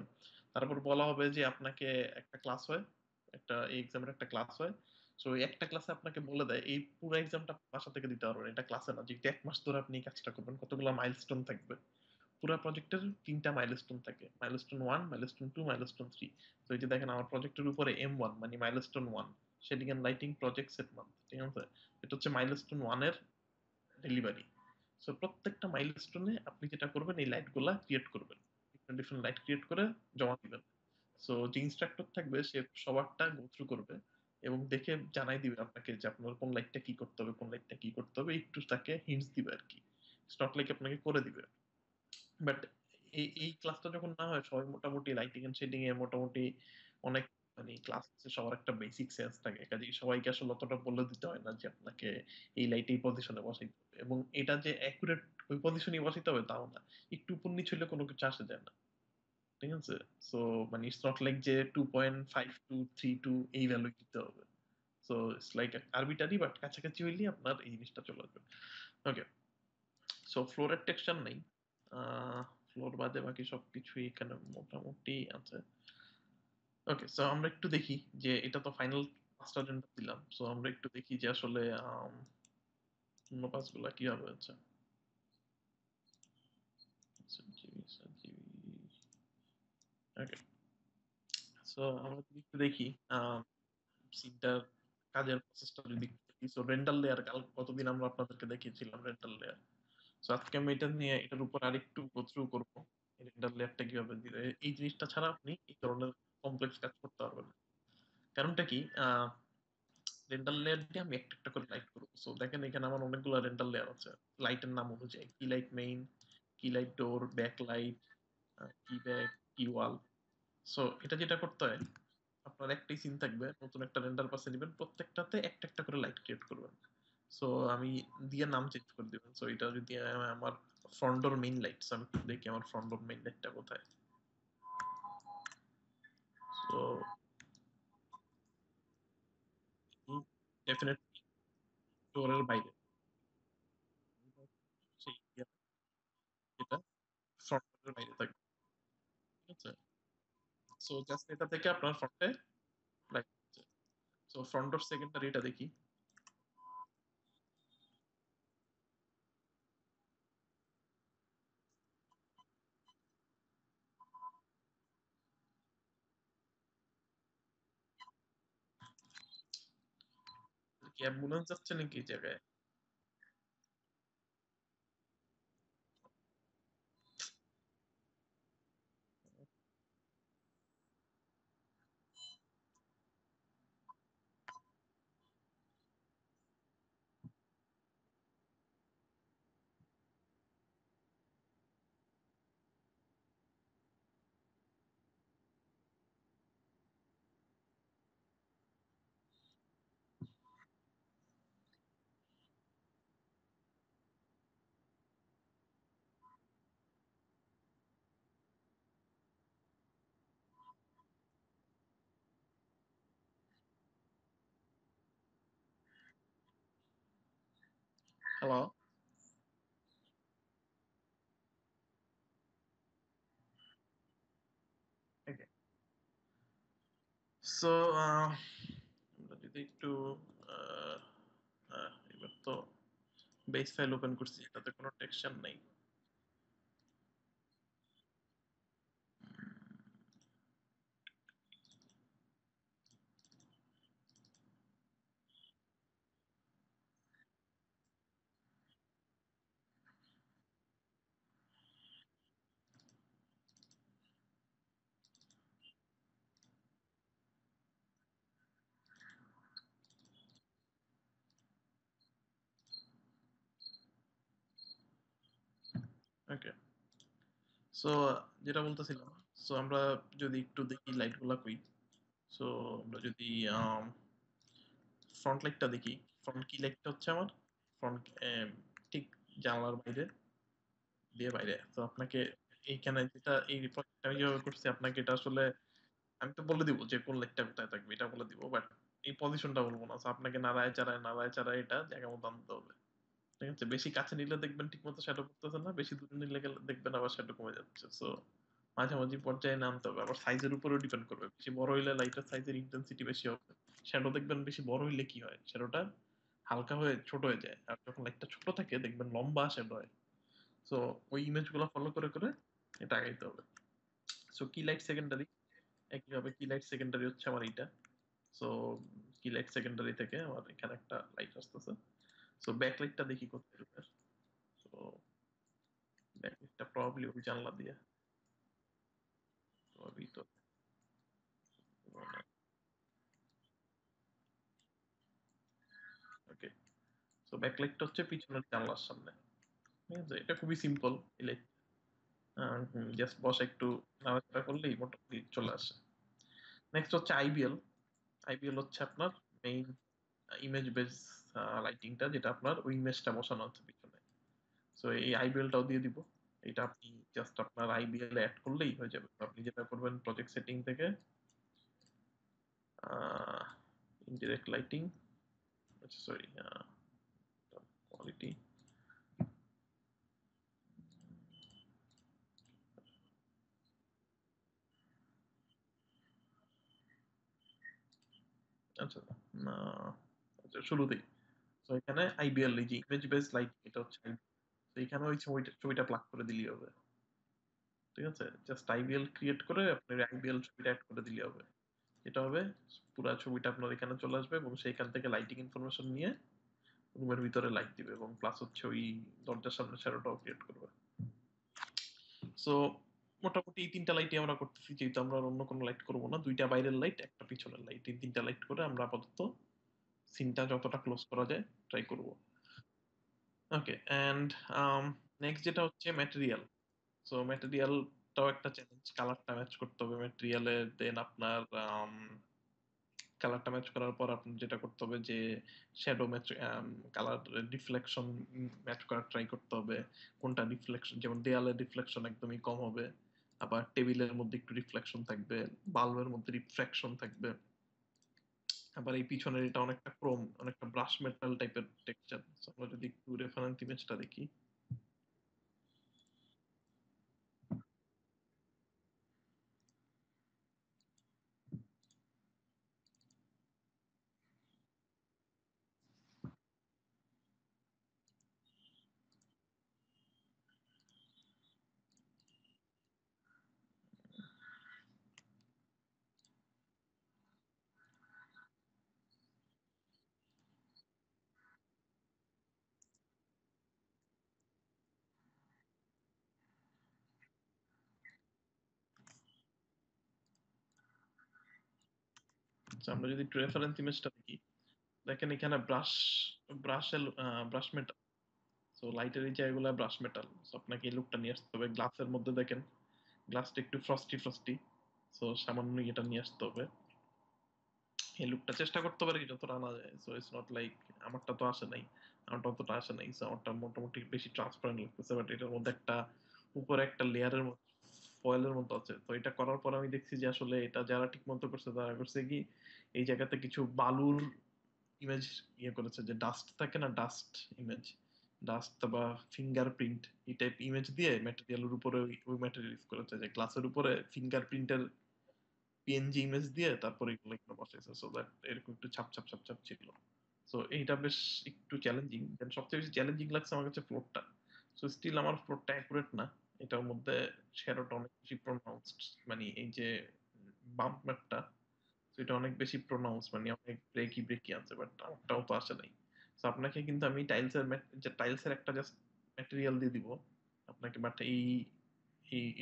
তারপর বলা হবে যে আপনাকে একটা ক্লাস হয়, একটা এই এক্সামের একটা ক্লাস হয়। তো একটা ক্লাসে আপনাকে বলে দেয় এই পুরো এক্সামটা বাসা থেকে দিতে পারবেন, এটা ক্লাসে না, যেহেতু 1 মাস ধরে আপনি এই কাজটা করবেন, কতগুলো মাইলস্টোন থাকবে। পুরো প্রজেক্টের 3টা মাইলস্টোন থাকে, মাইলস্টোন 1, মাইলস্টোন 2, মাইলস্টোন 3। তো এই যে দেখেন আমার প্রজেক্টের উপরে M1 মানে milestone 1, shading and lighting project set month, ঠিক আছে? এটা হচ্ছে মাইলস্টোন 1 এর ডেলিভারি। সো প্রত্যেকটা মাইলস্টোনে আপনি যেটা করবেন এই লাইট গুলা ক্রিয়েট করবেন, ডিফারেন্ট ডিফারেন্ট লাইট ক্রিয়েট করে জমা দিবেন। সো যে ইনস্ট্রাক্টর থাকবে সে সবারটা গো থ্রু করবে এবং দেখে জানাই দিবে আপনাকে যে আপনার কোন লাইটটা কি করতে হবে, কোন লাইটটা কি করতে হবে, একটু তাকে হিন্টস দিবে আর কি। ইটস নট লাইক আপনাকে করে দিবে। বাট এই এই ক্লাসটা যখন না হয়, সবাই মোটামুটি লাইটিং এন্ড শেডিং এ মোটামুটি অনেক মানে ক্লাস সবার একটা বেসিক সেন্স থাকে, কাজে সবাইকে আসলে অতটা বলে দিতে হয় না যে আপনাকে এই লাইট এই পজিশনে বসাইতে হবে, এবং এটা যে অ্যাকুরেট ওই পজিশনে বসাইতে হবে তাও না, একটু উপর নিচ হলে কোনো কিছু আসে যায় না, ঠিক আছে? সো মানে ইটস নট লাইক যে 2.5232 এই ভ্যালু দিতে হবে। So it's like arbitrary, but কাছাকাছি হইলে আপনার এই জিনিসটা চলে আসবে। ওকে, সো ফ্লোরের টেক্সচার নেই, ফ্লোর বাদে বাকি সবকিছুই এখানে মোটামুটি আছে। ওকে, সো আমরা একটু দেখি যে এটা তো ফাইনাল পাঁচটা রেন্ডার দিলাম, সো আমরা একটু দেখি যে আসলে অন্য পাঁচগুলা কিভাবে হচ্ছে। ওকে, সো আমরা যদি একটু দেখি সিনটার কাজের প্রসেসটা যদি একটু দেখি, সো রেন্ডার লেয়ার কাল কতদিন আমরা আপনাদেরকে দেখিয়েছিলাম রেন্ডার লেয়ার। সো আজকে আমি এটা নিয়ে এটার উপর আরেকটু গো থ্রু করবো, রেন্ডার লেয়ারটা কিভাবে দিলে এই জিনিসটা ছাড়া আপনি এই ধরনের কমপ্লেক্স কাজ করতে পারবেন না। কারণটা কি, রেন্টাল লেয়ার দিয়ে আমি একটা একটা করে লাইট করবো। সো দেখেন এখানে আমার অনেকগুলো রেন্টাল লেয়ার আছে লাইটের নাম অনুযায়ী, কি লাইট মেইন, কি লাইট ডোর, ব্যাক লাইট, কি ব্যাক, কি ওয়াল। সো এটা যেটা করতে হয়, আপনার একটাই সিন থাকবে, নতুন একটা রেন্ডার পাশে দিবেন, প্রত্যেকটাতে একটা একটা করে লাইট ক্রিয়েট করবেন। সো আমি দিয়ে নাম চেঞ্জ করে দিবেন। সো এটা যদি আমার ফ্রন্ট ডোর মেইন লাইট, আমি একটু দেখি আমার ফ্রন্ট ডোর মেইন লাইটটা কোথায়। সো ডেফিনেটলি ডোরের বাইরে, সেই যেটা ফ্রন্ট ডোরের বাইরে থাকবে, ঠিক আছে? সো জাস্ট এটা থেকে আপনার ফ্রন্টে লাইট হচ্ছে। সো ফ্রন্ট ডোর সেকেন্ডারি এটা দেখি, কি অ্যাম্বুলেন্স যাচ্ছে নাকি এই জায়গায়? হ্যালো। ওকে, সো আমরা যদি একটু আহ, এবার তো বেস ফাইল ওপেন করছি, এটাতে কোনো টেক্সচার নাই। ওকে, সো যেটা বলতেছিলাম, সো আমরা যদি একটু দেখি লাইট গুলা কই। সো আমরা যদি ফ্রন্ট লাইটটা দেখি, ফ্রন্ট কি লাইটটা হচ্ছে আমার ফ্রন্ট, ঠিক জানলার বাইরে দিয়ে বাইরে। তো আপনাকে এইখানে যেটা এই প্রজেক্টটা আমি যেভাবে করছি, আপনাকে এটা আসলে আমি তো বলে দিব যে কোন লাইটটা কোথায় থাকবে, এটা বলে দিব, বাট এই পজিশনটা বলবো না। So আপনাকে নাড়ায় চাড়ায় এটা জায়গা মতো আনতে হবে, ঠিক আছে? বেশি কাছে নিলে দেখবেন ঠিক মতো শ্যাডো করতেছে না, বেশি দূরে নিলে দেখবেন আবার শ্যাডো কমে যাচ্ছে। সো মাঝামাঝি পর্যায়ে নামতে হবে, আবার সাইজের উপরেও ডিপেন্ড করবে, বেশি বড় হইলে লাইটের সাইজের ইন্টেন্সিটি বেশি হবে। শ্যাডো দেখবেন বেশি বড় হইলে কি হয়, শ্যাডোটা হালকা হয়ে ছোট হয়ে যায়, আর যখন লাইটটা ছোট থাকে দেখবেন লম্বা শ্যাডো হয়। সো ওই ইমেজগুলো ফলো করে করে এটা আগাইতে হবে। সো কি লাইট সেকেন্ডারি, একইভাবে কি লাইট সেকেন্ডারি হচ্ছে আমার এইটা। সো কি লাইট সেকেন্ডারি থেকে আমার এখানে একটা লাইট আসতেছে। সো ব্যাকলাইটটা দেখি কোথায় ঢুকে। সো ব্যাকলাইটটা প্রবাবলি ওই জানলা দিয়ে, প্রবাবলি তো ওকে। সো ব্যাকলাইটটা হচ্ছে পিছনের জানলার সামনে, ঠিক আছে? এটা খুবই সিম্পল। এই লাইট জাস্ট বসে একটু নাড়াচাড়া করলেই মোটামুটি চলে আসে। নেক্সট হচ্ছে আইবিএল। আইবিএল হচ্ছে আপনার মেইন ইমেজ বেস লাইটিংটা, যেটা আপনার ওই ইমেজটা বসানো আছে পিছনে। সো এই আইবিএলটাও দিয়ে দিব। এটা আপনি জাস্ট আপনার আইবিএল অ্যাড করলেই হয়ে যাবে। তো আপনি যেটা করবেন প্রজেক্ট সেটিং থেকে ইনডিরেক্ট লাইটিং, আচ্ছা সরি, কোয়ালিটি, আচ্ছা না, আচ্ছা শুরুতেই। তো এখানে আইবিএল, এই যে ইমেজ বেস লাইট, এটা হচ্ছে IBL। তো এখানে ওই ছবিটা ছবিটা প্লাগ করে দিলেই হবে, ঠিক আছে? জাস্ট আইবিএল ক্রিয়েট করে আপনার আইবিএল ছবিটা অ্যাড করে দিলেই হবে। এটা হবে পুরো ছবিটা আপনার এখানে চলে আসবে এবং সেইখান থেকে লাইটিং ইনফরমেশন নিয়ে রুমের ভিতরে লাইট দিবে এবং প্লাস হচ্ছে ওই দরজার সামনে শ্যাডোটাও ক্রিয়েট করবে। সো মোটামুটি এই তিনটা লাইটই আমরা করতেছি, যেহেতু আমরা আর অন্য কোনো লাইট করবো না। দুইটা বাইরের লাইট, একটা পিছনের লাইট, এই তিনটা লাইট করে আমরা আপাতত সিনটা যতটা ক্লোজ করা যায় ট্রাই করব। ওকে, অ্যান্ড নেক্সট যেটা হচ্ছে ম্যাটেরিয়াল। সো ম্যাটেরিয়ালটাও একটা চ্যালেঞ্জ, কালারটা ম্যাচ করতে হবে ম্যাটেরিয়ালের। দেন আপনার কালারটা ম্যাচ করার পর আপনার যেটা করতে হবে যে shadow match, colour reflection match করার ট্রাই করতে হবে। কোনটা রিফ্লেকশন, যেমন দেয়ালের রিফ্লেকশন একদমই কম হবে, আবার টেবিলের মধ্যে একটু রিফ্লেকশন থাকবে, বাল্বের মধ্যে রিফ্র্যাকশন থাকবে। আবার এই পিছনের এটা অনেকটা ক্রোম, অনেকটা ব্রাশ মেটাল টাইপের টেক্সচার। আমরা যদি একটু রেফারেন্স ইমেজটা দেখি, আচ্ছা, আমরা যদি একটু রেফারেন্স ইমেজটা দেখি, দেখেন এখানে ব্রাশ, ব্রাশের ব্রাশ মেটাল। সো লাইটের এই জায়গাগুলো ব্রাশ মেটাল। সো আপনাকে এই লুকটা নিয়ে আসতে হবে। গ্লাসের মধ্যে দেখেন গ্লাসটা একটু ফ্রস্টি ফ্রস্টি। সো সামান্য এটা নিয়ে আসতে হবে, এই লুকটা চেষ্টা করতে পারি যতটা আনা যায়। সো ইটস নট লাইক, আমারটা তো আসে নাই, আমারটা অতটা আসে নাই। সো আমারটা মোটামুটি বেশি ট্রান্সপারেন্ট লাগতেছে, বাট এটার মধ্যে একটা উপরে একটা লেয়ারের মতো ফয়েলের মতো আছে। তো এটা করার পর আমি দেখছি যে আসলে এটা যারা ঠিক মতো করছে তারা করছে কি, এই জায়গাতে কিছু বালুর ইমেজ ইয়ে করেছে, যে ডাস্ট থাকে না, ডাস্ট ইমেজ, ডাস্ট বা ফিঙ্গারপ্রিন্ট, এই টাইপ ইমেজ দিয়ে ম্যাটেরিয়ালের উপরে ওই ম্যাটেরিয়াল ইউজ করেছে, যে গ্লাসের উপরে ফিঙ্গারপ্রিন্টের পিএনজি ইমেজ দিয়ে তারপরে এগুলো এগুলো বসাইছে, সো দ্যাট এরকম একটু ছাপ ছাপ ছাপ ছাপ ছিল। সো এইটা বেশ একটু চ্যালেঞ্জিং। দেন সবচেয়ে বেশি চ্যালেঞ্জিং লাগছে আমার কাছে ফ্লোরটা। সো স্টিল আমার ফ্লোরটা অ্যাকুরেট না, এটার মধ্যে শ্যাডোটা অনেক বেশি প্রোনাউন্সড। মানে এই যে বাম্প ম্যাপটা, এটা অনেক বেশি প্রোনাউন্স, মানে অনেক ব্রেকি ব্রেকি আছে, বাট আমারটাও তো আসে নাই। তো আপনাকে কিন্তু আমি টাইলসের যে টাইলসের একটা জাস্ট ম্যাটেরিয়াল দিয়ে দিব আপনাকে, বাট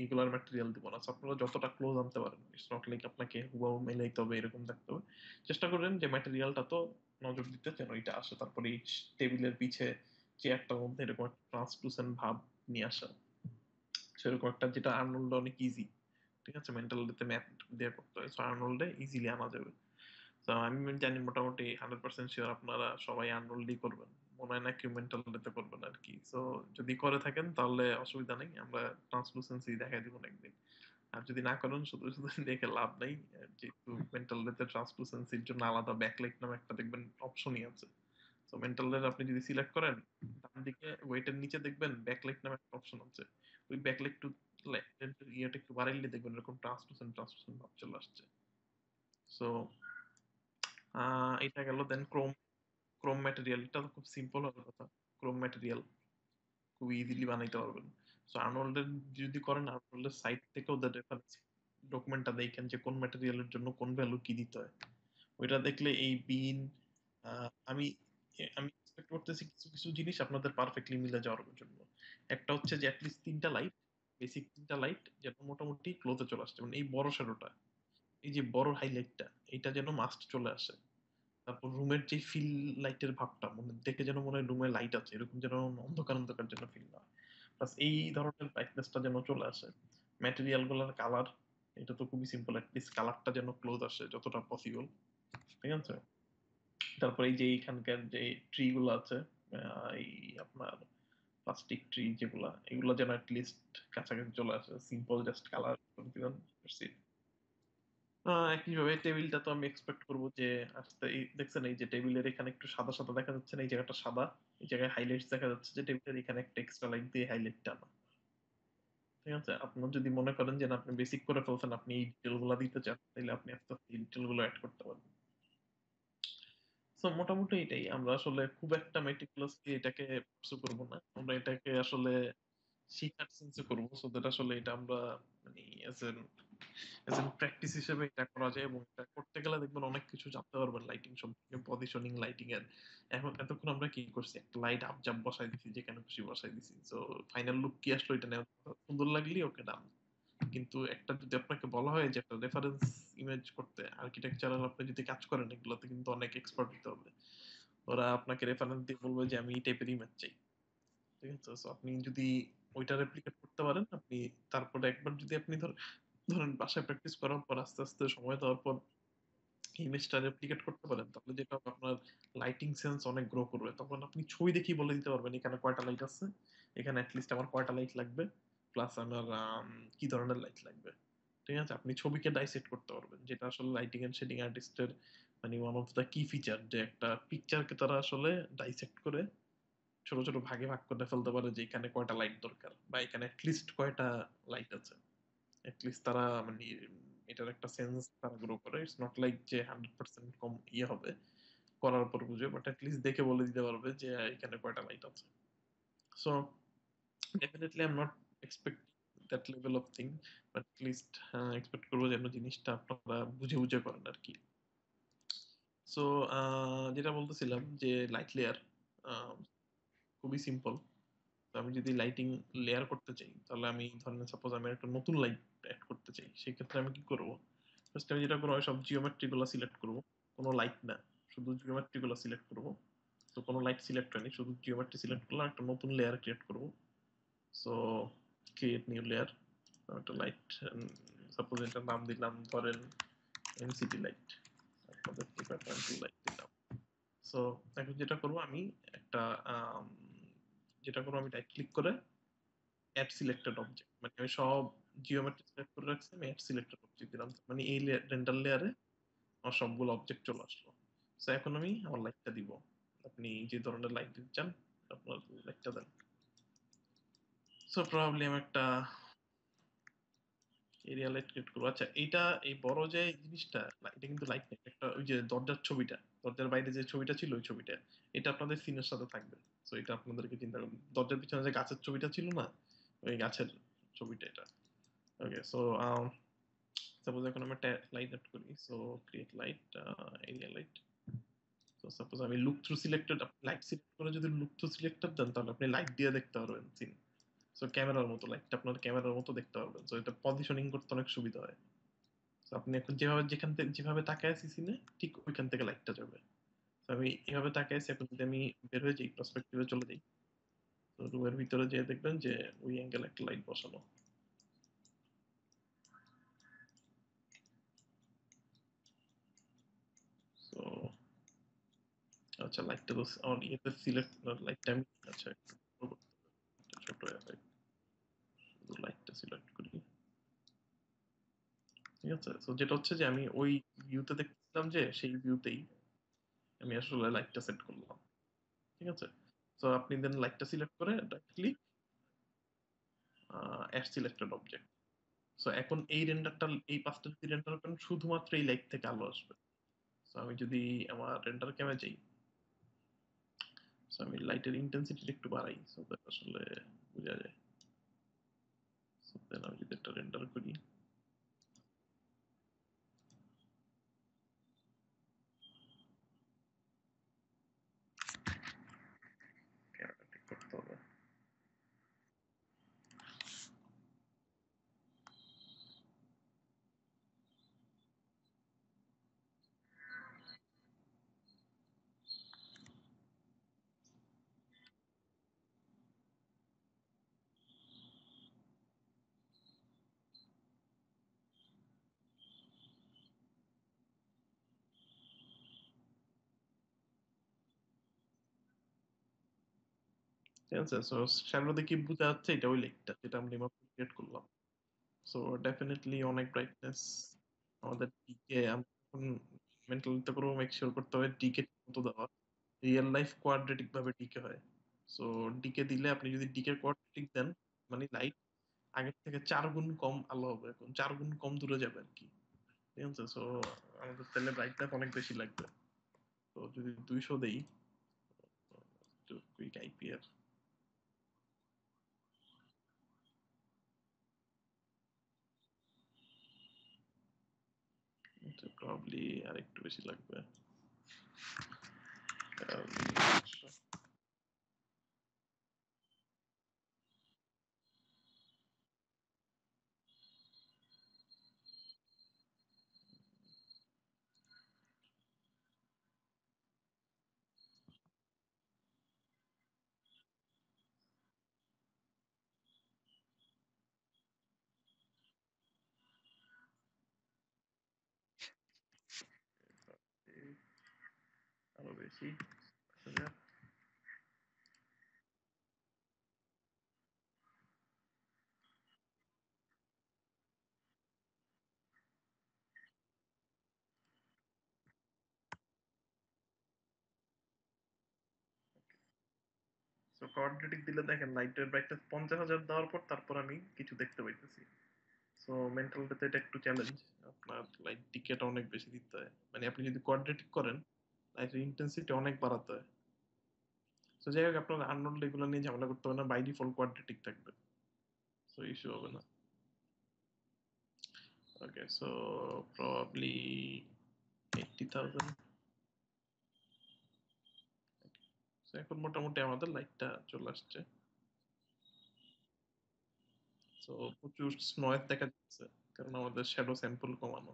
এইগুলার ম্যাটেরিয়াল দিব না। So আপনারা যতটা ক্লোজ আনতে পারেন, ইটস নট লাইক আপনাকে হুবাহু মেলাইতে হবে এরকম থাকতে হবে। চেষ্টা করেন যে ম্যাটেরিয়ালটা তো নজর দিতে যেন এটা আসে। তারপরে এই টেবিলের পিছে চেয়ারটার মধ্যে এরকম একটা ট্রান্সলুসেন্ট ভাব নিয়ে আসা, সেরকম একটা, যেটা আর্নল্ড অনেক ইজি, ঠিক আছে? মেন্টালিতে ম্যাপ দিয়ে করতে হয়, সো আর্নল্ডে ইজিলি আনা যাবে। তো আমি জানি মোটামুটি 100% শিওর আপনারা সবাই আনরোলই করবেন, মনে হয় না কেউ মেন্টাল ডেতে করবেন আর কি। তো যদি করে থাকেন তাহলে অসুবিধা নেই, আমরা ট্রান্সলুসেন্সি দেখাই দিব না একদিন। আর যদি না করেন, শুধু শুধু দেখে লাভ নেই। যেহেতু মেন্টাল ডেতে ট্রান্সলুসেন্সির জন্য আলাদা ব্যাকলাইট নামে একটা দেখবেন অপশনই আছে। তো মেন্টাল ডেট আপনি যদি সিলেক্ট করেন, ডান দিকে ওয়েটের নিচে দেখবেন ব্যাকলাইট নামে একটা অপশন আছে। ওই ব্যাকলাইট একটু ইয়েটা একটু বাড়াইলে দেখবেন এরকম ট্রান্সলুসেন্ট ট্রান্সলুসেন্ট ভাব চলে আসছে। সো এটা গেল। দেন ক্রোম, ক্রোম ম্যাটেরিয়াল, এটা তো খুব সিম্পল হবে কথা। ক্রোম ম্যাটেরিয়াল খুব ইজিলি বানাইতে পারবেন। সো আর্নল্ডের যদি করেন, আর্নল্ডের সাইট থেকে ওদের রেফারেন্স ডকুমেন্টটা দেখেন যে কোন ম্যাটেরিয়ালের জন্য কোন ভ্যালু কি দিতে হয়। ওইটা দেখলে এই বিন, আমি আমি এক্সপেক্ট করতেছি কিছু কিছু জিনিস আপনাদের পারফেক্টলি মিলে যাওয়ার জন্য। একটা হচ্ছে যে অ্যাটলিস্ট তিনটা লাইট, বেসিক তিনটা লাইট যেন মোটামুটি ক্লোজে চলে আসছে, মানে এই বড় শ্যাডোটা, এই যে বড় হাইলাইটটা, এটা যেন মাস্ট চলে আসে। তারপর রুমের যে ফিল লাইটের ভাবটা, মানে দেখে যেন মনে হয় রুমে লাইট আছে, এরকম যেন অন্ধকার অন্ধকার যেন ফিল না হয়। প্লাস এই ধরনের ব্রাইটনেসটা যেন চলে আসে। ম্যাটেরিয়াল গুলার কালার, এটা তো খুবই সিম্পল, অ্যাটলিস্ট কালারটা যেন ক্লোজ আসে যতটা পসিবল। ঠিক আছে। তারপরে এই যে এইখানকার যে ট্রি গুলো আছে, এই আপনার প্লাস্টিক ট্রি যেগুলা, এগুলো যেন অ্যাটলিস্ট কাছাকাছি চলে আসে, সিম্পল জাস্ট কালার দিলাম। একইভাবে টেবিলটা তো আমি এক্সপেক্ট করবো যে আস্তে দেখছেন এই যে টেবিলের এখানে একটু সাদা সাদা দেখা যাচ্ছে না, এই জায়গাটা সাদা, এই জায়গায় হাইলাইট দেখা যাচ্ছে, যে টেবিলের এখানে একটা এক্সট্রা লাইট দিয়ে হাইলাইটটা না। ঠিক আছে, আপনার যদি মনে করেন যে না, আপনি বেসিক করে ফেলছেন, আপনি এই ডিটেল গুলা দিতে চান, তাহলে আপনি আস্তে আস্তে এই ডিটেল গুলো অ্যাড করতে পারবেন। সো মোটামুটি এটাই, আমরা আসলে খুব একটা মেটিকুলাসলি এটাকে পার্সু করবো না, আমরা এটাকে আসলে শিখার সেন্সে করবো, সো দ্যাট আসলে এটা আমরা মানে এজ প্র্যাকটিস হিসেবে এটা করা যায়। এবং এটা করতে গেলে দেখবেন অনেক কিছু জানতে পারবেন লাইটিং সম্পর্কে, পজিশনিং লাইটিং এর। এখন এতক্ষণ আমরা কি করছি, একটা লাইট আপজাপ বসাই দিছি, যেখানে খুশি বসাই দিছি, তো ফাইনাল লুক কি আসলো এটা নেওয়া, সুন্দর লাগলি ওকে ডান। কিন্তু একটা যদি আপনাকে বলা হয় যে একটা রেফারেন্স ইমেজ করতে, আর্কিটেকচারাল আপনি যদি কাজ করেন, এগুলোতে কিন্তু অনেক এক্সপার্ট হতে হবে। ওরা আপনাকে রেফারেন্স দিয়ে বলবে যে আমি এই টাইপের ইমেজ চাই। ঠিক আছে, তো আপনি যদি ওইটা রেপ্লিকেট করতে পারেন, আপনি তারপরে একবার যদি আপনি ধরেন বাসায় প্র্যাকটিস করার পর, আস্তে আস্তে সময় দেওয়ার পর ইমেজটা রেপ্লিকেট করতে পারেন, তাহলে যেটা হবে, আপনার লাইটিং সেন্স অনেক গ্রো করবে। তখন আপনি ছবি দেখেই বলে দিতে পারবেন এখানে কয়টা লাইট আছে, এখানে অ্যাটলিস্ট আমার কয়টা লাইট লাগবে, প্লাস আমার কি ধরনের লাইট লাগবে। ঠিক আছে, আপনি ছবিকে ডাইসেক্ট করতে পারবেন, যেটা আসলে লাইটিং এন্ড শেডিং আর্টিস্টের মানে ওয়ান অফ দ্য কি ফিচার, যে একটা পিকচারকে তারা আসলে ডাইসেক্ট করে ছোট ছোট ভাগে ভাগ করে ফেলতে পারে, যে এখানে কয়টা লাইট দরকার, বা এখানে অ্যাটলিস্ট কয়টা লাইট আছে। অ্যাটলিস্ট তারা মানে এটার একটা সেন্স তারা গ্রো করে। ইটস নট লাইক যে 100% কম ইয়ে হবে করার পর বুঝে, বাট অ্যাটলিস্ট দেখে বলে দিতে পারবে যে এখানে কয়টা লাইট আছে। So definitely I am not expecting that level of thing, but least expect করবো যেন জিনিসটা আপনারা বুঝে বুঝে করেন আর কি। সো যেটা বলতেছিলাম যে লাইট লেয়ার খুবই সিম্পল। তো আমি যদি লাইটিং লেয়ার করতে চাই, তাহলে আমি ধরেন সাপোজ আমি একটা নতুন লাইট অ্যাড করতে চাই, সেক্ষেত্রে আমি কি করবো? ফার্স্ট আমি যেটা করবো, সব জিওমেট্রি গুলো সিলেক্ট করবো, কোনো লাইট না, শুধু জিওমেট্রি গুলো সিলেক্ট করবো। তো কোনো লাইট সিলেক্ট হয়নি, শুধু জিওমেট্রি সিলেক্ট করলাম, একটা নতুন লেয়ার ক্রিয়েট করবো। সো ক্রিয়েট নিউ লেয়ার, একটা লাইট, সাপোজ এটার নাম দিলাম ধরেন এনসিটি লাইট, আপনাদের লাইট দিলাম। সো এখন যেটা করবো আমি, একটা আম, যেটা করবো আমি রাইট ক্লিক করে অ্যাড সিলেক্টেড অবজেক্ট, মানে আমি সব জিওমেট্রি সিলেক্ট করে রাখছি, আমি অ্যাড সিলেক্টেড অবজেক্ট দিলাম, মানে এই রেন্ডার লেয়ারে আমার সবগুলো অবজেক্ট চলে আসলো। তো এখন আমি আমার লাইটটা দিব, আপনি যে ধরনের লাইট দিতে চান আপনার লাইটটা দেন। সো প্রবাবলি আমি একটা এরিয়া লাইট ক্রিয়েট করবো। আচ্ছা, এইটা এই বড় যে জিনিসটা, এটা কিন্তু লাইট নেই, একটা ওই যে দরজার ছবিটা, দরজার বাইরে যে ছবিটা ছিল ওই ছবিটা, এটা আপনাদের সিনের সাথে থাকবে। তো এটা আপনাদেরকে চিন্তা করবেন, দরজার পিছনে যে গাছের ছবিটা ছিল না, ওই গাছের ছবিটা এটা। ওকে, সো সাপোজ এখন আমরা লাইট অ্যাড করি, so create light, area light. তো সাপোজ আমি লুক থ্রু সিলেক্টেড, আপনি লাইট সিলেক্ট করে যদি লুক থ্রু সিলেক্টেড দেন, তাহলে আপনি লাইট দিয়ে দেখতে পারবেন সিন। সো ক্যামেরার মতো, লাইটটা আপনার ক্যামেরার মতো দেখতে পারবেন, সো এটা পজিশনিং করতে অনেক সুবিধা হয়। তো আপনি এখন যেভাবে যেখান থেকে যেভাবে তাকায় আছি সিনে, ঠিক ওইখান থেকে লাইটটা যাবে। তো আমি এভাবে তাকায় আছি, এখন যদি আমি বের হয়ে যাই, পার্সপেক্টিভে চলে যাই, তো রুমের ভিতরে যেয়ে দেখবেন যে ওই অ্যাঙ্গেল একটা লাইট বসানো। তো আচ্ছা, লাইটটা তো আমার ইয়েতে সিলেক্ট, লাইটটা আমি আচ্ছা একটু বড় করতে হবে। একটা ছোট লাইটটা সিলেক্ট করি। ঠিক আছে, তো যেটা হচ্ছে যে আমি ওই ভিউতে দেখতেছিলাম, যে সেই ভিউতেই আমি আসলে লাইটটা সেট করলাম। ঠিক আছে, তো আপনি দেন লাইটটা সিলেক্ট করে directly add selected object. So এখন এই রেন্ডারটা, এই পাঁচটা যদি রেন্ডার করেন, শুধুমাত্র এই লাইট থেকে আলো আসবে। সো আমি যদি আমার রেন্ডার ক্যামে যাই, সো আমি লাইটের ইন্টেন্সিটি একটু বাড়াই, সো দ্যাট আসলে বোঝা যায়। আমি যদি একটা রেন্ডার করি, ক্যামেরা ঠিক করতে হবে। ঠিক আছে, সো শ্যালোতে কি বোঝা যাচ্ছে? এটা ওই লেকটা যেটা আমরা মাত্র ক্রিয়েট করলাম। সো ডেফিনেটলি অনেক ব্রাইটনেস। আমাদের ডিকে আমরা এখন মেন্টালিতে করবো, মেক শিওর করতে হবে ডিকে মতো দেওয়া। রিয়েল লাইফ কোয়াড্রেটিক ভাবে ডিকে হয়। সো ডিকে দিলে, আপনি যদি ডিকে কোয়াড্রেটিক দেন, মানে লাইট আগের থেকে 4 গুণ কম আলো হবে, এখন 4 গুণ কম দূরে যাবে আর কি। ঠিক আছে, সো আমাদের তাহলে ব্রাইটনেস অনেক বেশি লাগবে। তো যদি 200 দেই, কুইক আইপিআর প্রবাবলি আর একটু বেশি লাগবে। আরো বেশি। সো কোয়াড্রেটিক দিলে দেখেন লাইটের ব্রাইটনেস 50,000 দেওয়ার পর তারপর আমি কিছু দেখতে পাইতেছি। সো মেন্টালটাতে এটা একটু চ্যালেঞ্জ। আপনার লাইট টিকেট অনেক বেশি দিতে হয়, মানে আপনি যদি কোয়াড্রেটিক করেন লাইটের ইন্টেন্সিটি অনেক বাড়াতে হয়। তো যাই হোক, আপনার আননোন এগুলো নিয়ে ঝামেলা করতে হবে না, বাই ডিফল্ট কোয়াড্রেটিক থাকবে। সো ইস্যু হবে না। ওকে, সো প্রবাবলি 80,000। সো এখন মোটামুটি আমাদের লাইটটা চলে আসছে। সো প্রচুর নয়েজ দেখা যাচ্ছে, কারণ আমাদের শ্যাডো স্যাম্পল কমানো।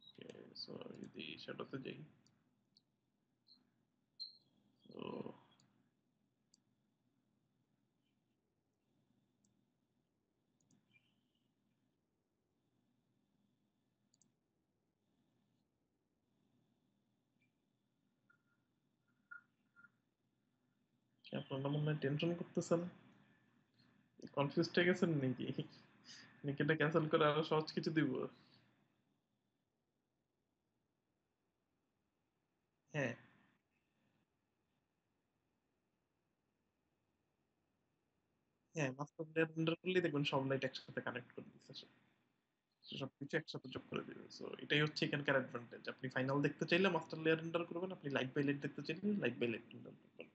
ওকে, সো যদি শ্যাডোতে যাই, তো আপনারা মনে হয় টেনশন করতেছেন, কনফিউজ হয়ে গেছেন নাকি? নাকি এটা ক্যান্সেল করে আরো সহজ কিছু দিব? হ্যাঁ, হ্যাঁ, মাস্টার লেয়ার রেন্ডার করলেই দেখবেন সব লাইট একসাথে কানেক্ট করে দিচ্ছে সে। সে সবকিছু একসাথে যোগ করে দিবে। সো এটাই হচ্ছে এখানকার অ্যাডভান্টেজ। আপনি ফাইনাল দেখতে চাইলে মাস্টার লেয়ার রেন্ডার করবেন, আপনি লাইট বাই লাইট দেখতে চাইলে লাইট বাই লাইট রেন্ডার করবেন।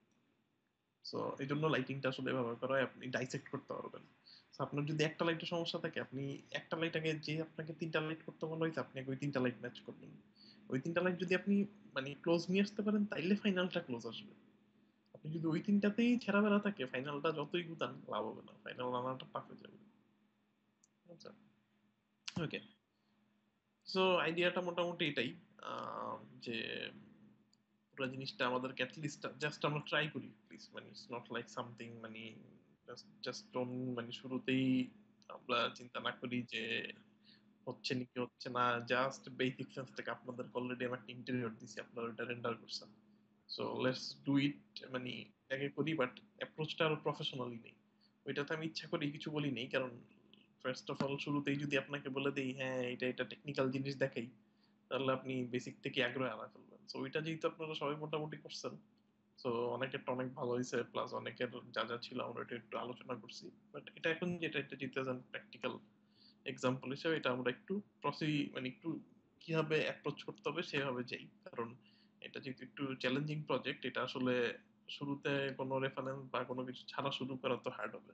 সো এই জন্য লাইটিংটা আসলে ব্যবহার করা হয়, আপনি ডাইসেক্ট করতে পারবেন। সো আপনার যদি একটা লাইটের সমস্যা থাকে, আপনি একটা লাইট আগে, যে আপনাকে 3টা লাইট করতে বলা হয়েছে, আপনি আগে ওই 3টা লাইট ম্যাচ করবেন। ওই 3টা লাইট যদি আপনি মানে ক্লোজ নিয়ে আসতে পারেন, তাইলে ফাইনালটা ক্লোজ আসবে। আপনি যদি ওই 3টাতেই ছেঁড়া বেড়া থাকে, ফাইনালটা যতই গুতান লাভ হবে না, ফাইনাল আনাটা টাফ হয়ে যাবে। আচ্ছা, ওকে। সো আইডিয়াটা মোটামুটি এটাই, যে পুরো জিনিসটা আমাদেরকে অ্যাটলিস্ট জাস্ট আমরা ট্রাই করি প্লিজ, মানে ইটস নট লাইক সামথিং, মানে জাস্ট ডোন্ট, মানে শুরুতেই আমরা চিন্তা না করি যে হচ্ছে নাকি হচ্ছে না। জাস্ট বেসিক সেন্স থেকে আপনাদেরকে অলরেডি আমি একটা ইন্টেরিয়র দিছি, আপনারা ওটা রেন্ডার করছেন। So let's do it. মানে এটাকে করি, বাট অ্যাপ্রোচটা আরো প্রফেশনালি নেই। ওইটাতে আমি ইচ্ছা করি কিছু বলি নেই, কারণ ফার্স্ট অফ অল শুরুতেই যদি আপনাকে বলে দেই হ্যাঁ এটা এটা টেকনিক্যাল জিনিস দেখাই, তাহলে আপনি বেসিক থেকে আগ্রহ হারা ফেলবেন। সো ওইটা যেহেতু আপনারা সবাই মোটামুটি করছেন, সো অনেকেরটা অনেক ভালো হয়েছে, প্লাস অনেকের যা যা ছিল আমরা এটা একটু আলোচনা করছি। বাট এটা এখন যেটা এটা যেতে যান প্র্যাকটিক্যাল এক্সাম্পল হিসেবে, এটা আমরা একটু মানে একটু কিভাবে অ্যাপ্রোচ করতে হবে সেভাবে যাই। কারণ এটা যেহেতু একটু চ্যালেঞ্জিং প্রজেক্ট, এটা আসলে শুরুতে কোনো রেফারেন্স বা কোনো কিছু ছাড়া শুরু করা তো হার্ড হবে।